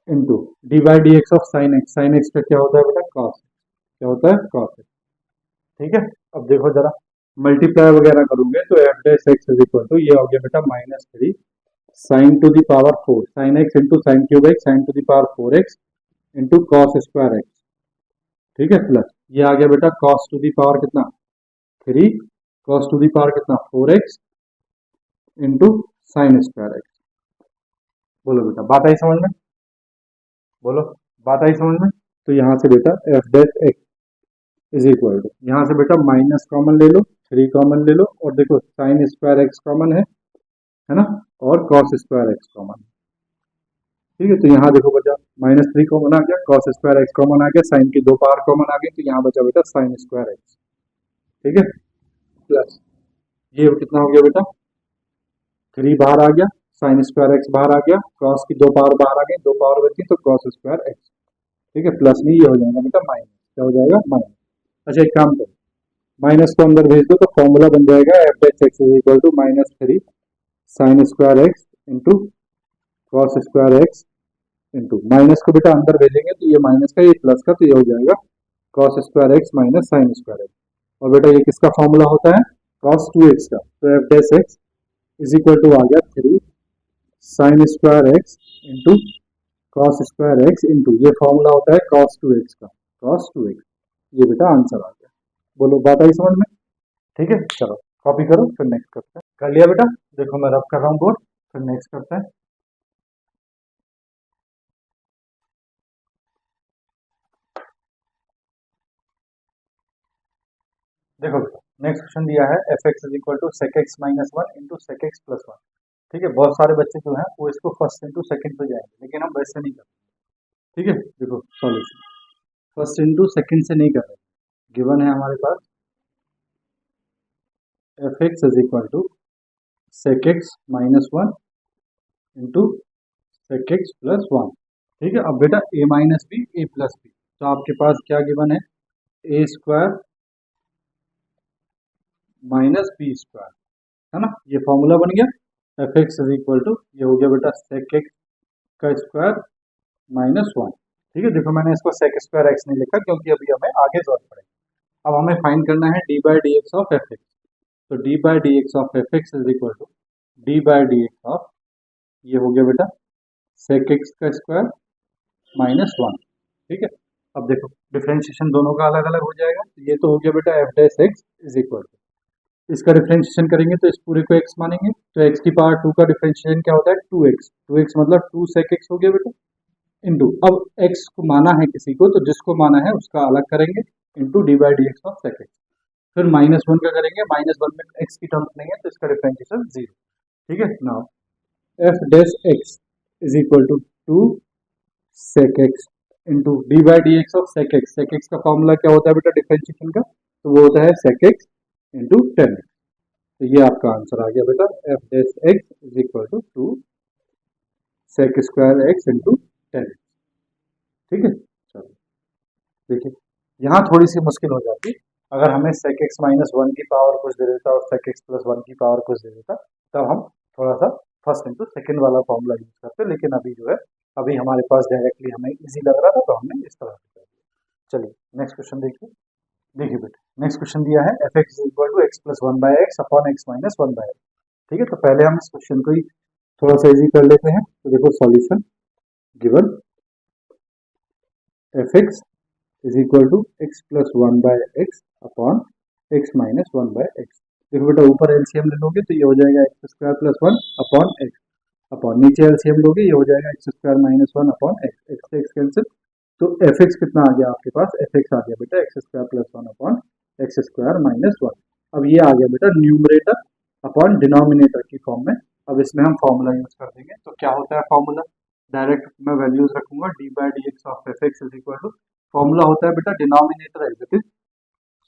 into d by D x of sine x, sine x का क्या होता है बेटा कॉस, क्या होता है कॉस एक्स। ठीक है, अब देखो जरा मल्टीप्लाई वगैरह करोगे तो f dash x is equal to ये हो गया बेटा -3 sine to the power 4 sine x into sine cube x sine to the power 4x into cos square x, ठीक है, प्लस ये आ गया बेटा कॉस टू दी पावर कितना 3 कॉस टू दी पावर कितना 4x into sine square x. बोलो बेटा बात आई समझ में, बोलो बात आई समझ में। तो यहाँ से बेटा f dash x is equal to, यहाँ से बेटा माइनस कॉमन ले लो 3 कॉमन ले लो और देखो साइन स्क्वायर एक्स कॉमन है ना, और कॉस स्क्वायर एक्स कॉमन है, ठीक है। तो यहाँ देखो बचा -3 कॉमन आ गया, कॉस स्क्वायर एक्स कॉमन आ गया, साइन की 2 पावर कॉमन आ गई, तो यहाँ बचा बेटा साइन स्क्वायर एक्स, ठीक है, प्लस ये कितना हो गया बेटा 3 बाहर आ गया, साइन स्क्वायर एक्स बाहर आ गया, कॉस की 2 पावर बाहर आ गई, 2 पावर बची तो कॉस स्क्वायर एक्स, ठीक है, प्लस नहीं ये हो जाएगा बेटा माइनस, क्या हो जाएगा माइनस। अच्छा एक काम करो माइनस को अंदर भेज दो तो फॉर्मूला बन जाएगा f dash x is equal to -3 sine square x into cos square x into minus को बेटा अंदर भेजेंगे तो ये माइनस का ये प्लस का तो ये हो जाएगा cos square x minus sign square x, और बेटा ये किसका फॉर्मूला होता है cos 2x का, तो f dash x is equal to आ गया 3 sine square x into cos square x into ये फॉर्मूला होता है cos 2x का, cos 2x, ये बेटा आंसर आ गया। बोलो बात आई समझ में, ठीक है, चलो कॉपी करो फिर नेक्स्ट करते हैं। कर लिया बेटा, देखो मैं रब कर रहा हूँ बोर्ड, फिर नेक्स्ट करते हैं। देखो बेटा नेक्स्ट क्वेश्चन दिया है f x is equal to sec x minus 1 into sec x plus 1, ठीक है। बहुत सारे बच्चे जो हैं वो इसको फर्स्ट इंटू सेकंड पे जाएंगे, लेकिन हम वैसे नहीं करते, ठीक है। देखो सॉल्यूशन फर्स्ट इंटू सेकंड से नहीं कर रहे, गिवन है हमारे पास f x is equal to sec x minus 1 into sec x plus 1, ठीक है। अब बेटा a minus b a plus b, तो आपके पास क्या गिवन है a square minus b square, है ना, ये फॉर्मूला बन गया f x is equal to ये हो गया बेटा सेक एक्स का स्क्वायर माइनस 1, ठीक है। देखो मैंने इसको सेक स्क्वायर एक्स नहीं लिखा क्योंकि अभी हमें आगे जरूरत पड़ेगी। अब हमें फाइंड करना है d by D x of f x, तो d by D x of f x is equal to d by D x of ये हो गया बेटा सेक एक्स का स्क्वायर माइनस 1, ठीक है। अब देखो डिफ्रेंशिएशन दोनों का अलग अलग हो जाएगा, तो ये तो हो गया बेटा f dash x is equal to, इसका डिफ्रेंशिएशन करेंगे तो इस पूरे को x मानेंगे, तो x की पावर 2 का डिफ्रेंशिएशन क्या होता है 2x मतलब 2 sec x हो गया बेटा इंटू, अब x को माना है किसी को तो जिसको माना है उसका अलग करेंगे into d by D x of sec x, फिर -1 का करेंगे, -1 में x की टर्म्स नहीं है तो इसका डिफ्रेंशिएशन 0, ठीक है। Now f dash x is equal to 2 sec x into d by D x of sec x का फॉर्मूला क्या होता है बेटा डिफ्रेंशिएशन का, तो वो होता है sec x इंटू 10, तो ये आपका आंसर आ गया बेटा f dash x is equal to 2 sec square x into 10, ठीक है। चलो देखिए यहाँ थोड़ी सी मुश्किल हो जाती, अगर हमें सेक एक्स माइनस 1 की पावर कुछ दे देता और सेक एक्स प्लस 1 की पावर कुछ दे देता तब हम थोड़ा सा फर्स्ट इंटू सेकेंड वाला फॉर्मूला यूज करते, लेकिन अभी जो है अभी हमारे पास डायरेक्टली हमें इजी लग रहा था तो हमने इस तरह से कर दिया। चलिए नेक्स्ट क्वेश्चन देखिए, देखिए बेटा नेक्स्ट क्वेश्चन दिया है f x equal to x plus 1 by x upon x minus 1 by x, ठीक है। तो पहले हम इस क्वेश्चन को ही थोड़ा सा इजी कर लेते हैं, तो देखो solution given f x is equal to x plus 1 by x upon x minus 1 by x, देखो बेटा ऊपर एलसीएम ले लोगे तो ये हो जाएगा x square plus 1 upon x, upon नीचे एलसीएम लोगे ये हो जाएगा x square minus 1 upon x, x से एक्स कैंसिल, तो एफ एक्स कितना आ गया आपके पास, एफ एक्स आ गया बेटा x square plus 1 upon x square minus 1। अब ये आ गया बेटा न्यूमरेटर अपॉन डिनोमिनेटर की फॉर्म में, अब इसमें हम फॉर्मूला यूज कर देंगे, तो क्या होता है फॉर्मूला, डायरेक्ट मैं वैल्यूज रखूंगा d by D x of f x is equal to, formula होता है बेटा denominator as it is,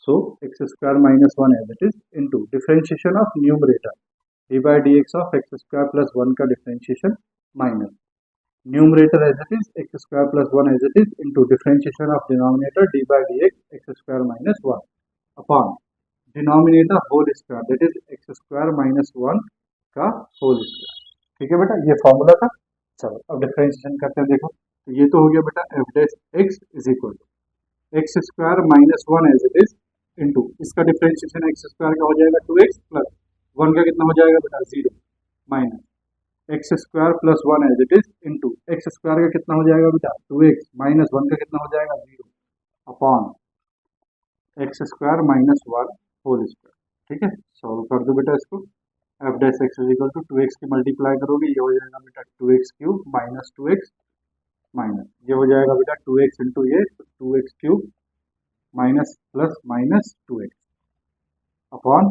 so x square minus 1 as it is into differentiation of numerator d by D x of x square plus 1 का differentiation minus numerator as it is x square plus 1 as it is into differentiation of denominator d by D x x square minus 1 upon denominator whole square that is x square minus 1 का whole square, ठीक है बेटा ये formula था। चलो अब differentiation करते हैं, देखो ये तो हो गया बेटा f dash x is equal to x square minus 1 as it is into इसका डिफरेंशिएशन एक्स स्क्वायर का हो जाएगा 2x प्लस 1 का कितना हो जाएगा बेटा 0 minus x square plus 1 as it is into x square का कितना हो जाएगा बेटा 2x माइनस 1 का कितना हो जाएगा 0 upon x square minus 1 whole square. ठीक है, सॉल्व कर दो बेटा इसको। F dash x is equal to 2x की मल्टीप्लाई करोगे ये हो जाएगा बेटा 2x cube minus 2x minus ये हो जाएगा बेटा 2x इंटू ये 2x cube minus plus minus 2x upon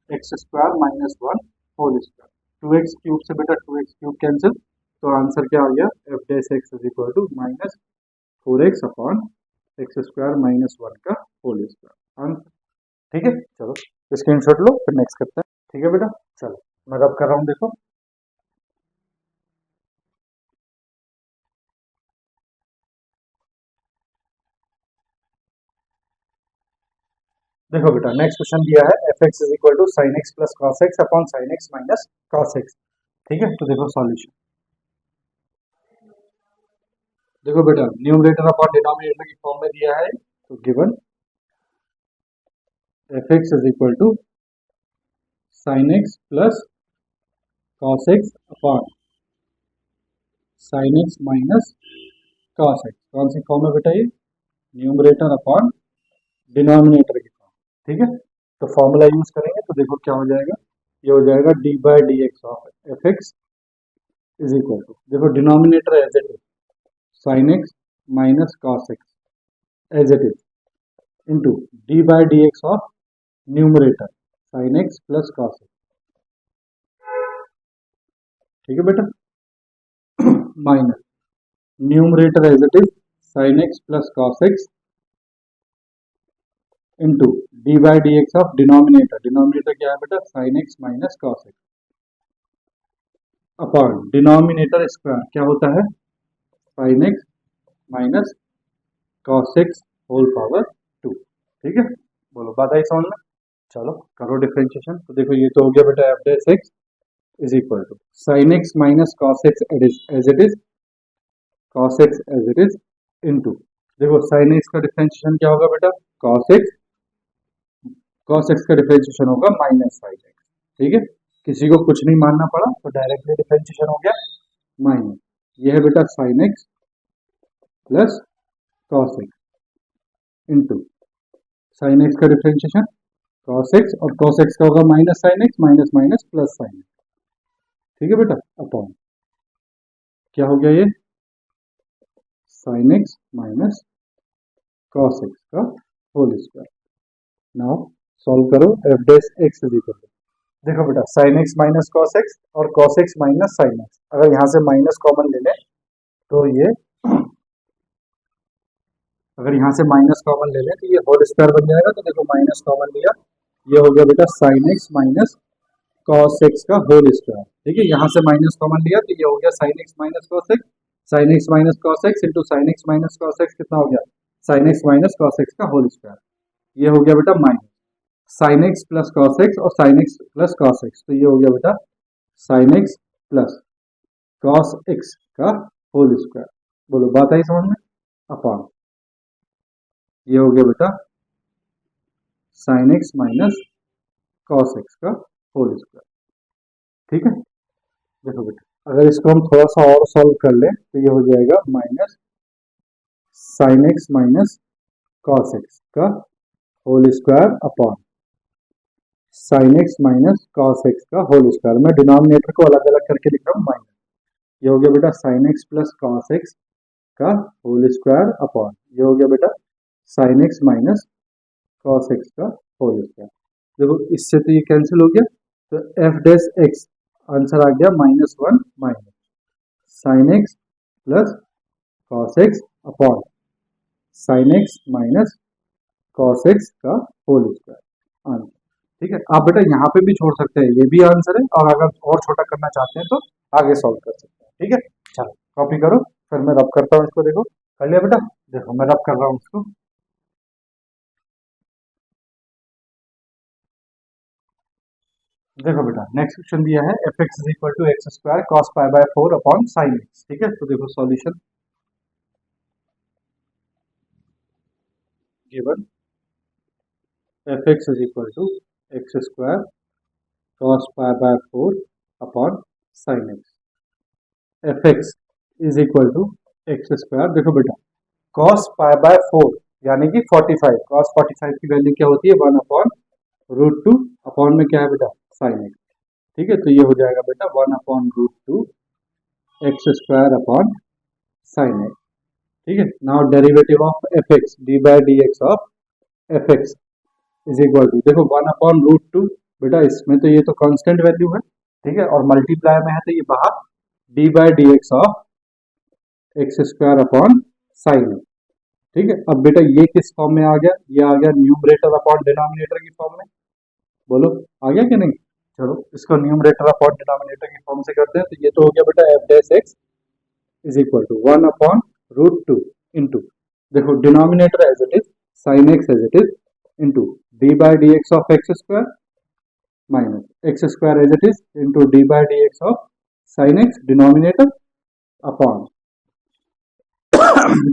x square minus 1 whole square. 2x cube से बेटा 2x क्यूब कैंसिल, तो आंसर क्या आ गया f dash x is equal to minus 4x upon x square minus 1 का whole square answer. ठीक है, चलो स्क्रीनशॉट लो फिर नेक्स्ट करते हैं। ठीक है बेटा, चलो मैं रब कर रहा हूँ, देखो देखो बेटा नेक्स्ट क्वेश्चन दिया है f x is equal to sine x plus cos x upon sine x minus cos x. ठीक है, तो देखो सॉल्यूशन, देखो बेटा न्यूमरेटर अपॉन डिनोमिनेटर की फॉर्म में दिया है, तो given f x is equal to sine x plus cos x upon sine x minus cos x. कौन सी फॉर्म है बेटा ये, न्यूमरेटर अपॉन डिनोमिनेटर की फॉर्म। ठीक है, तो फॉर्मूला यूज करेंगे तो देखो क्या हो जाएगा, ये हो जाएगा d by D x of f x is equal to, देखो denominator as it is sine x minus cos x as it is into d by D x of numerator sine x plus cos x. ठीक है बेटा, minus numerator as it is sine x plus cos x into d by D x of denominator, denominator क्या है बेटा sine x minus cos x upon denominator square क्या होता है sine x minus cos x whole power 2। ठीक है, बोलो बात आई समझ में। चलो करो डिफरेंशिएशन, तो देखो ये तो हो गया बेटा f dash x is equal to sine x minus cos x as it is cos x as it is into देखो साइन एक्स का डिफरेंशिएशन क्या होगा बेटा कॉस एक्स का डिफरेंशिएशन होगा माइनस साइन एक्स। ठीक है, किसी को कुछ नहीं मानना पड़ा तो डायरेक्टली डिफरेंशिएशन हो गया माइनस, ये है बेटा sine x plus cos x into sine x का डिफरेंशिएशन कॉस एक्स और कॉस एक्स का होगा minus sine x minus minus plus sine x. ठीक है बेटा, अपॉन क्या हो गया ये sine x minus cos x का होल स्क्वायर। नाउ सॉल्व करो f dash x is equal to, देखो बेटा sine x minus cos x और cos x minus sine x, अगर यहाँ से माइनस कॉमन ले लें तो ये, अगर यहाँ से माइनस कॉमन ले लें तो ये होल स्क्वायर बन जाएगा, तो देखो माइनस कॉमन लिया, ये हो गया बेटा sine x minus cos x का होल स्क्वायर। ठीक है, यहाँ से माइनस कॉमन लिया तो ये हो गया sine x minus cos x, sine x minus cos x into sine x minus cos x कितना हो गया sine x minus cos x का होल स्क्वायर, ये हो गया बेटा minus sine x plus cos x और sine x plus cos x, तो ये हो गया बेटा sine x plus cos x का होल स्क्वायर। बोलो बात आई समझ में, अपॉन ये हो गया बेटा sine x minus cos x का होल स्क्वायर। ठीक है, देखो बेटा अगर इसको हम थोड़ा सा और सॉल्व कर लें तो ये हो जाएगा minus sine x minus cos x का whole square upon sine x minus cos x का होल स्क्वायर। मैं डिनोमिनेटर को अलग अलग करके लिख रहा हूँ माइनस, ये हो गया बेटा sine x plus cos x का होल स्क्वायर अपॉन ये हो गया बेटा sine x minus cos x का होल स्क्वायर। देखो इससे तो ये कैंसिल हो गया, तो एफ डैश एक्स आंसर आ गया -1 minus sine x plus cos x upon sine x minus cos x का होल स्क्वायर आंसर। ठीक है, आप बेटा यहाँ पे भी छोड़ सकते हैं, ये भी आंसर है, और अगर और छोटा करना चाहते हैं तो आगे सॉल्व कर सकते हैं। ठीक है, चलो कॉपी करो, फिर मैं रब करता हूँ इसको। देखो कर लिया बेटा, देखो मैं रब कर रहा हूँ इसको। देखो बेटा नेक्स्ट क्वेश्चन दिया है f x is equal to x square cos pi by 4 upon sine x. ठीक है, तो देखो solution, given f x is equal to x square cos pi by 4 upon sine x. F x is equal to x square, देखो बेटा cos pi by 4 यानी कि 45, cos 45 की value क्या होती है 1 अपॉन रूट 2, अपॉन में क्या है बेटा साइन एक्स। ठीक है, तो ये हो जाएगा बेटा 1 upon root 2 x square upon sine x. ठीक है, now derivative of f x d by D x of f x is equal to, देखो 1 अपॉन रूट 2, बेटा इसमें तो ये तो कांस्टेंट वैल्यू है, ठीक है, और मल्टीप्लाई में है तो ये बाहर D by D x of x square upon sine x. ठीक है, अब बेटा ये किस फॉर्म में आ गया, ये आ गया न्यूमरेटर अपॉन डिनोमिनेटर की फॉर्म में, बोलो आ गया कि नहीं। चलो इसको न्यूमरेटर अपॉन डिनोमिनेटर की फॉर्म से करते हैं, तो ये तो हो गया बेटा f dash x is equal to 1 upon root 2 into, देखो denominator as it is sine x as it is into d by D x of x square minus x square as it is into d by D x of sine x denominator upon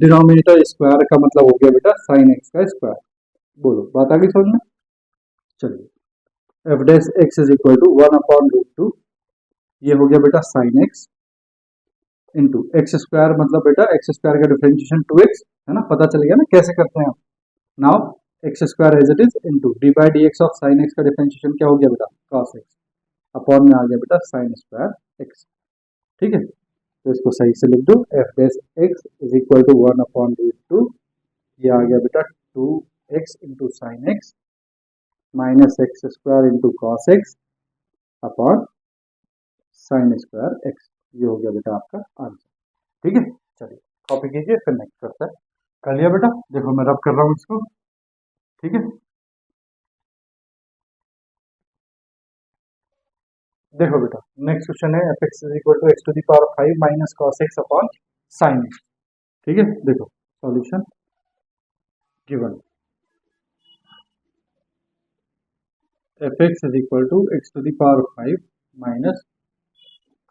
denominator square का मतलब हो गया बेटा sine x का square. बोलो बात आ गई समझ में। चलिए f dash x is equal to 1 upon root 2, ये हो गया बेटा sine x into x square, मतलब बेटा एक्स स्क्वायर का डिफरेंशिएशन 2x है ना, पता चल गया ना कैसे करते हैं आप। Now x square as it is into d by D x of sine x का डिफरेंशिएशन क्या हो गया बेटा कॉस एक्स, अपॉन में आ गया बेटा साइन स्क्वायर एक्स। ठीक है, तो इसको सही से लिख दो, f dash x is equal to 1 upon root 2, ये आ गया बेटा 2x into sine x minus x square into cos x upon sine square x, ये हो गया बेटा आपका आंसर। ठीक है, चलिए कॉपी कीजिए फिर नेक्स्ट करते हैं। कर लिया बेटा, देखो मैं रब कर रहा हूँ इसको। ठीक है, देखो बेटा नेक्स्ट क्वेश्चन है f x is equal to x to the power 5 minus cos x upon sine x. ठीक है, देखो solution given f x is equal to x to the power 5 minus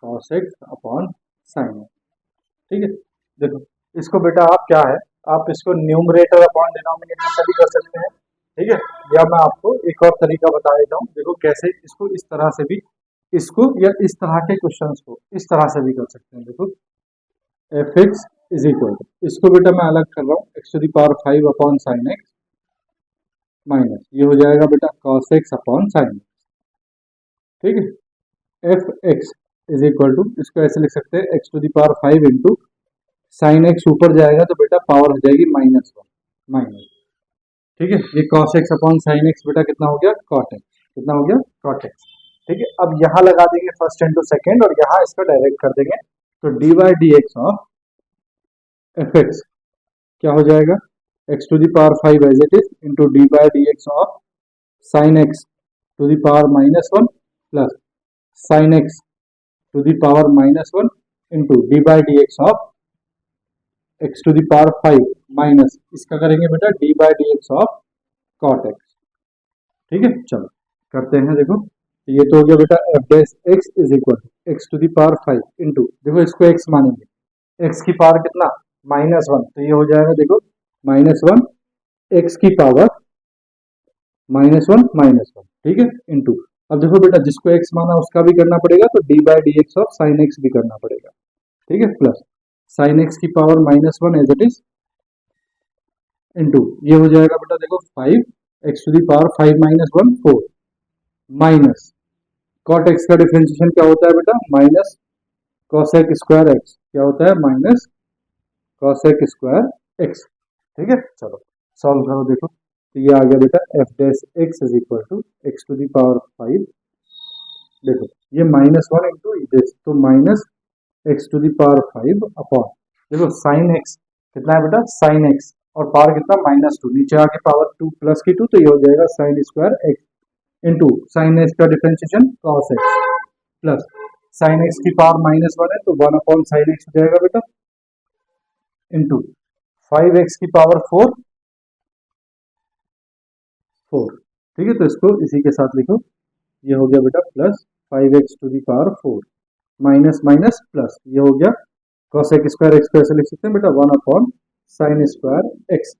cos x upon sine x. ठीक है, देखो इसको बेटा आप क्या है, आप इसको न्यूमरेटर अपॉन डिनोमिनेटर से भी कर सकते हैं। ठीक है, या मैं आपको एक और तरीका बता देता हूँ, देखो कैसे इसको इस तरह से भी, इसको या इस तरह के क्वेश्चंस को इस तरह से भी कर सकते हैं। देखो f x is equal to, इसको बेटा मैं अलग कर रहा हूँ, x to the power 5 upon sine x minus ये हो जाएगा बेटा cos x upon sine x. ठीक है, f x is equal to, इसको ऐसे लिख सकते हैं x to the power 5 into sine x ऊपर जाएगा तो बेटा पावर हो जाएगी -1 माइनस। ठीक है, ये cos x upon sine x बेटा कितना हो गया कॉट एक्स, कितना हो गया कॉट एक्स। ठीक है, अब यहाँ लगा देंगे फर्स्ट इंटू सेकेंड और यहाँ इसको डायरेक्ट कर देंगे, तो d by D x of f x क्या हो जाएगा x to the power 5 as it is into d by D x of sine x to the power -1 plus sine x to the power -1 into d by D x of x to the power 5 minus इसका करेंगे बेटा d by D x of cot x. ठीक है, चलो करते हैं। देखो ये तो हो गया बेटा f dash x is equal to x to the power 5 into, देखो इसको एक्स मानेंगे, एक्स की पावर कितना -1, तो ये हो जाएगा देखो -1 एक्स की पावर -1 ठीक है इंटू, अब देखो बेटा जिसको एक्स माना उसका भी करना पड़ेगा, तो d by D x of sine x भी करना पड़ेगा। ठीक है, प्लस साइन एक्स की power -1 as it is into ये हो जाएगा बेटा देखो 5 x to the power 5 -1 4 minus cot x का डिफरेंशिएशन क्या होता है बेटा माइनस कॉसेक स्क्वायर एक्स, क्या होता है माइनस कॉसेक स्क्वायर एक्स। ठीक है, चलो सॉल्व करो। देखो तो ये आ गया बेटा f dash x is equal to x to the power 5, देखो ये -1 इंटू दिस, तो minus x to the power 5 upon, देखो साइन एक्स कितना है बेटा साइन एक्स और पावर कितना -2, नीचे आके पावर 2 प्लस की 2, तो ये हो जाएगा sine square x into sine x का differentiation cos x plus sine x की पावर -1 है तो 1 अपॉन साइन एक्स हो जाएगा बेटा इंटू 5x की पावर 4। ठीक है, तो इसको इसी के साथ लिखो, ये हो गया बेटा plus 5x to the power 4 minus minus plus, ये हो गया कॉसेक स्क्वायर एक्स को ऐसे लिख सकते हैं बेटा 1 अपॉन साइन स्क्वायर एक्स।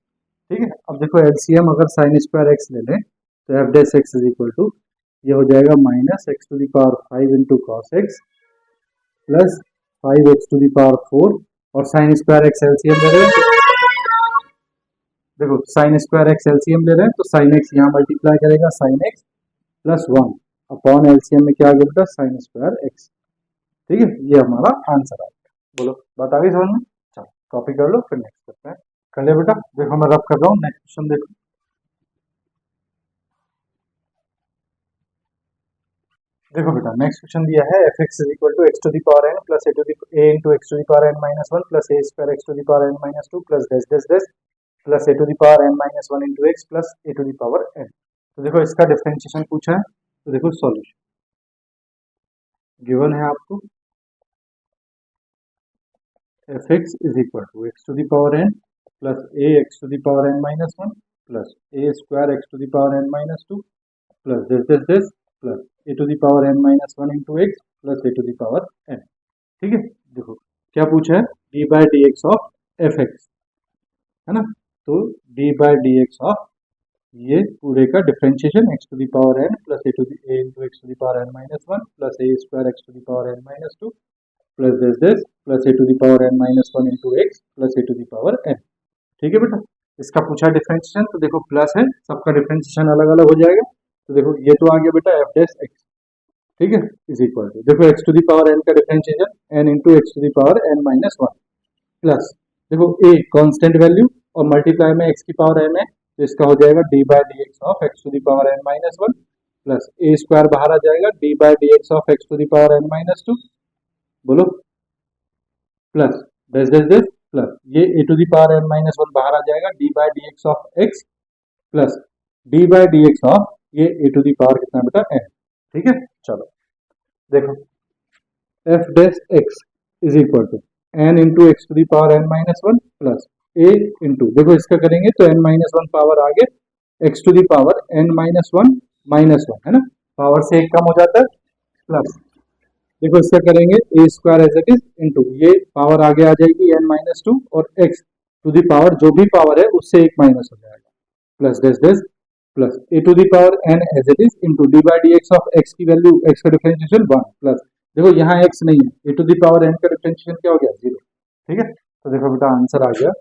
ठीक है, अब देखो एलसीएम अगर साइन स्क्वायर एक्स ले लें तो f dash x is equal to ये हो जाएगा minus x to the power 5 into cos x plus 5x to the power 4 और साइन स्क्वायर एक्स एलसीएम ले रहे हैं। देखो साइन स्क्वायर एक्स एलसीएम ले रहे हैं तो साइन एक्स यहाँ मल्टीप्लाई करेगा sign x plus 1 upon LCM में क्या आ गया बेटा साइन स्क्वायर एक्स। ठीक है, ये हमारा आंसर आ गया। बोलो बात आ गई समझ में? चलो कॉपी कर लो फिर नेक्स्ट करते हैं। कर लिया बेटा? देखो मैं रब कर रहा हूँ, नेक्स्ट क्वेश्चन देखो। देखो बेटा नेक्स्ट क्वेश्चन दिया है f x is equal to x to the power n plus a into x to the power n minus 1 plus a square x to the power n minus 2 plus dash dash dash plus a to the power n minus 1 into x plus a to the power n. तो देखो इसका differentiation पूछा है, तो देखो solution given है आपको f x is equal to x to the power n plus a x to the power n minus 1 plus a square x to the power n minus 2 plus this this this plus a to the power n minus 1 into x plus a to the power n. ठीक है, देखो क्या पूछा है d by D x of f x है ना, तो d by D x of ये पूरे का differentiation x to the power n plus a to a into x to the power n minus 1 plus a square x to the power n minus 2 plus this plus a to the power n minus 1 into x plus a to the power n. ठीक है बेटा, इसका पूछा differentiation, तो देखो plus है, सबका differentiation अलग अलग हो जाएगा। तो देखो ये तो आ गया बेटा एफ डैश एक्स, ठीक है, इज इक्वल टू देखो x to the power n का differentiation n into x to the power n minus 1 plus देखो ए कांस्टेंट वैल्यू और मल्टीप्लाई में एक्स की पावर एन है, तो इसका हो जाएगा d by D x of x to the power n minus 1 plus a square बाहर आ जाएगा d by D x of x to the power n minus 2, बोलो plus dash dash dash plus ये a to the power n minus 1 बाहर आ जाएगा d by D x of x plus d by D x of ये a to the power कितना बेटा n. ठीक है, चलो देखो f dash x is equal to n into x to the power n minus 1 plus a into देखो इसका करेंगे तो एन माइनस 1 पावर आगे x to the power n minus 1 है ना, पावर से एक कम हो जाता है प्लस देखो इसका करेंगे a square as it is into ये पावर आगे आ जाएगी एन माइनस 2 और एक्स टू द पावर जो भी पावर है उससे एक माइनस हो जाएगा plus dash dash plus a to the power n as it is into d by D x of x की वैल्यू एक्स का डिफरेंशिएशन 1 प्लस देखो यहाँ एक्स नहीं है, a to the power n का डिफरेंशिएशन क्या हो गया 0। ठीक है, तो देखो बेटा आंसर आ गया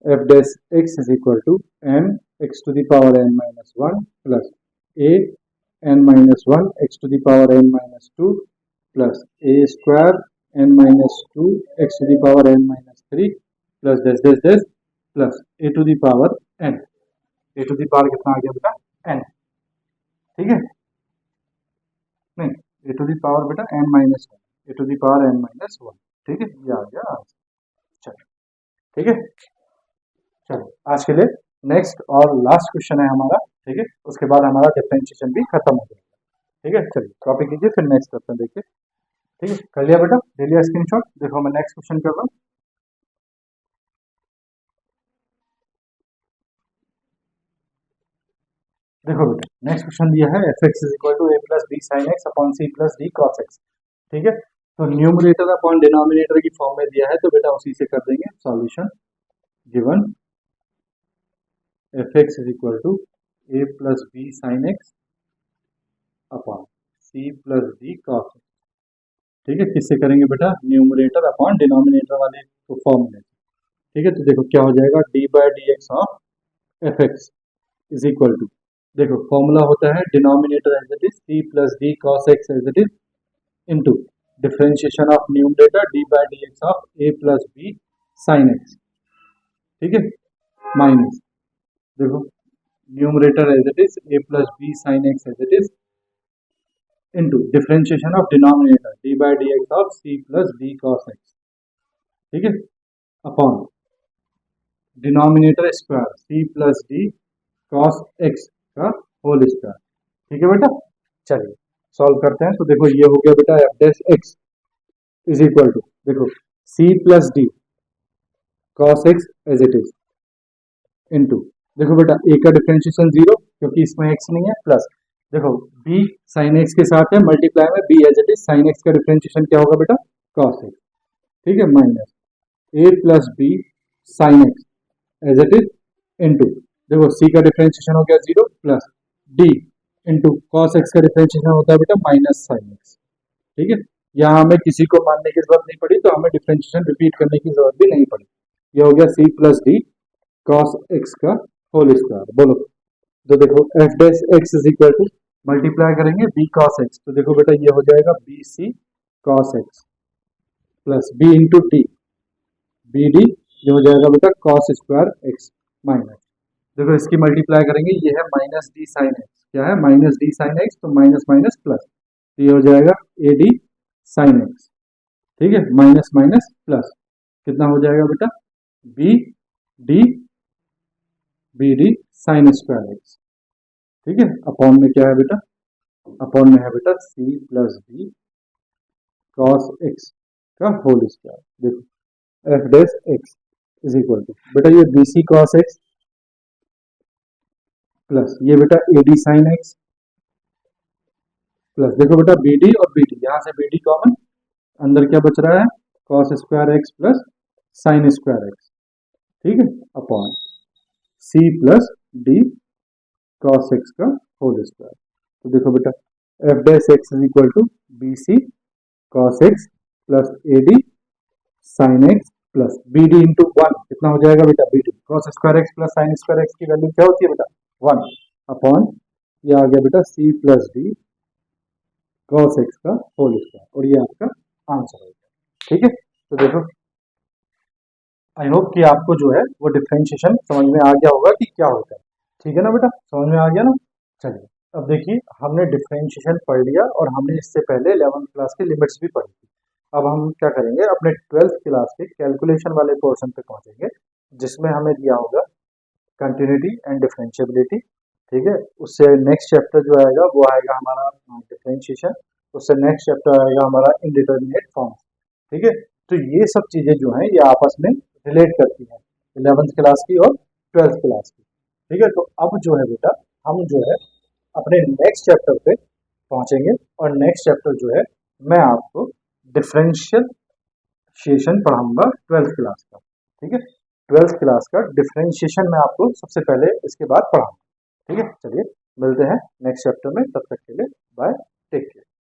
f dash x is equal to n x to the power n minus 1 plus a n minus 1 x to the power n minus 2 plus a square n minus 2 x to the power n minus 3 plus dash dash dash plus a to the power n, a to the power कितना आ गया बेटा n. ठीक है, नहीं a to the power बेटा N minus 1, a to the power n minus 1। ठीक है, ये आ गया आंसर। चलो ठीक है, चलो आज के लिए नेक्स्ट और लास्ट क्वेश्चन है हमारा। ठीक है, उसके बाद हमारा डिफरेंशिएशन भी खत्म हो जाएगा। ठीक है, चलिए कॉपी कीजिए फिर नेक्स्ट करते हैं। देखिए ठीक है, कर लिया बेटा, ले लिया स्क्रीनशॉट। देखो मैं नेक्स्ट क्वेश्चन कर रहा हूँ। देखो बेटा नेक्स्ट क्वेश्चन दिया है f x is equal to a plus B sine x upon c plus d cos x. ठीक है, तो न्यूमरेटर अपॉन डिनोमिनेटर की फॉर्म में दिया है, तो बेटा उसी से कर देंगे solution. Given f x is equal to a plus B sine x upon c plus d cos x. ठीक है, किससे करेंगे बेटा न्यूमरेटर अपॉन डिनोमिनेटर वाले तो फॉर्मूले। ठीक है, तो देखो क्या हो जाएगा d by D x of f x is equal to देखो फॉर्मूला होता है denominator as it is c plus d cos x as it is into differentiation of numerator d by D x of a plus B sine x. ठीक है, minus देखो numerator as it is a plus B sine x as it is into differentiation of denominator d by D x of C plus d cos x. ठीक है, upon denominator square c plus d cos x का whole square. ठीक है बेटा, चलिए solve करते हैं। तो देखो ये हो गया बेटा f dash x is equal to देखो c plus d cos x as it is into देखो बेटा ए का डिफरेंशिएशन 0 क्योंकि इसमें एक्स नहीं है, प्लस देखो बी साइन एक्स के साथ है मल्टीप्लाई में B as it is sine x का डिफरेंशिएशन क्या होगा बेटा कॉस एक्स। ठीक है, minus A plus B sine x as it is into देखो सी का डिफरेंशिएशन हो गया 0 plus D into cos x का डिफरेंशिएशन होता है बेटा माइनस साइन एक्स। ठीक है, यहाँ हमें किसी को मानने की जरूरत नहीं पड़ी, तो हमें डिफरेंशिएशन रिपीट करने की जरूरत भी नहीं पड़ी। ये हो गया c plus d cos x का होल स्क्वायर। बोलो, तो देखो f dash x is equal to multiply करेंगे बी कॉस एक्स, तो देखो बेटा ये हो जाएगा b c cos x plus b into d b d, ये हो जाएगा बेटा कॉस स्क्वायर एक्स माइनस, देखो इसकी मल्टीप्लाई करेंगे, ये है माइनस डी साइन एक्स, क्या है माइनस डी साइन एक्स, तो माइनस माइनस प्लस, तो ये हो जाएगा ए डी साइन एक्स। ठीक है, माइनस माइनस प्लस कितना हो जाएगा बेटा b d b d sine square x. ठीक है, अपॉन में क्या है बेटा, अपॉन में है बेटा c plus d cos x का होल स्क्वायर। देखो f dash x is equal to बेटा ये b c cos x plus ये बेटा a d sine x plus देखो बेटा बी डी और बी डी, यहाँ से बी डी कॉमन, अंदर क्या बच रहा है cos square x plus sine square x. ठीक है, upon c plus d cos x का होल स्क्वायर। तो देखो बेटा f dash x is equal to b c cos x plus a d sine x plus b d into one, कितना हो जाएगा बेटा b d cos square x plus sine square x की value क्या होती है बेटा वन, अपॉन ये आ गया बेटा c plus d cos x का होल स्क्वायर, और ये आपका आंसर हो गया। ठीक है, तो देखो आई होप कि आपको जो है वो डिफरेंशिएशन समझ में आ गया होगा कि क्या होता है। ठीक है ना बेटा, समझ में आ गया ना। चलिए अब देखिए, हमने डिफरेंशिएशन पढ़ लिया और हमने इससे पहले 11th क्लास की लिमिट्स भी पढ़ी थी। अब हम क्या करेंगे, अपने 12th क्लास के कैलकुलेशन वाले पोर्शन पे पहुंचेंगे, जिसमें हमें दिया होगा कंटिन्यूटी एंड डिफरेंशिएबिलिटी। ठीक है, उससे नेक्स्ट चैप्टर जो आएगा वो आएगा हमारा डिफरेंशिएशन, उससे नेक्स्ट चैप्टर आएगा हमारा इनडिटरमिनेट फॉर्म। ठीक है, तो ये सब चीजें जो हैं ये आपस में रिलेट करती हैं 11th क्लास की और 12th क्लास की। ठीक है, तो अब जो है बेटा हम जो है अपने नेक्स्ट चैप्टर पे पहुंचेंगे, और नेक्स्ट चैप्टर जो है मैं आपको डिफरेंशिएशन पढ़ाऊंगा 12th क्लास का। ठीक है, 12th क्लास का डिफरेंशिएशन मैं आपको सबसे पहले इसके बाद पढ़ाऊंगा। ठीक है, चलिए मिलते हैं नेक्स्ट चैप्टर में, तब तक के लिए बाय, टेक केयर।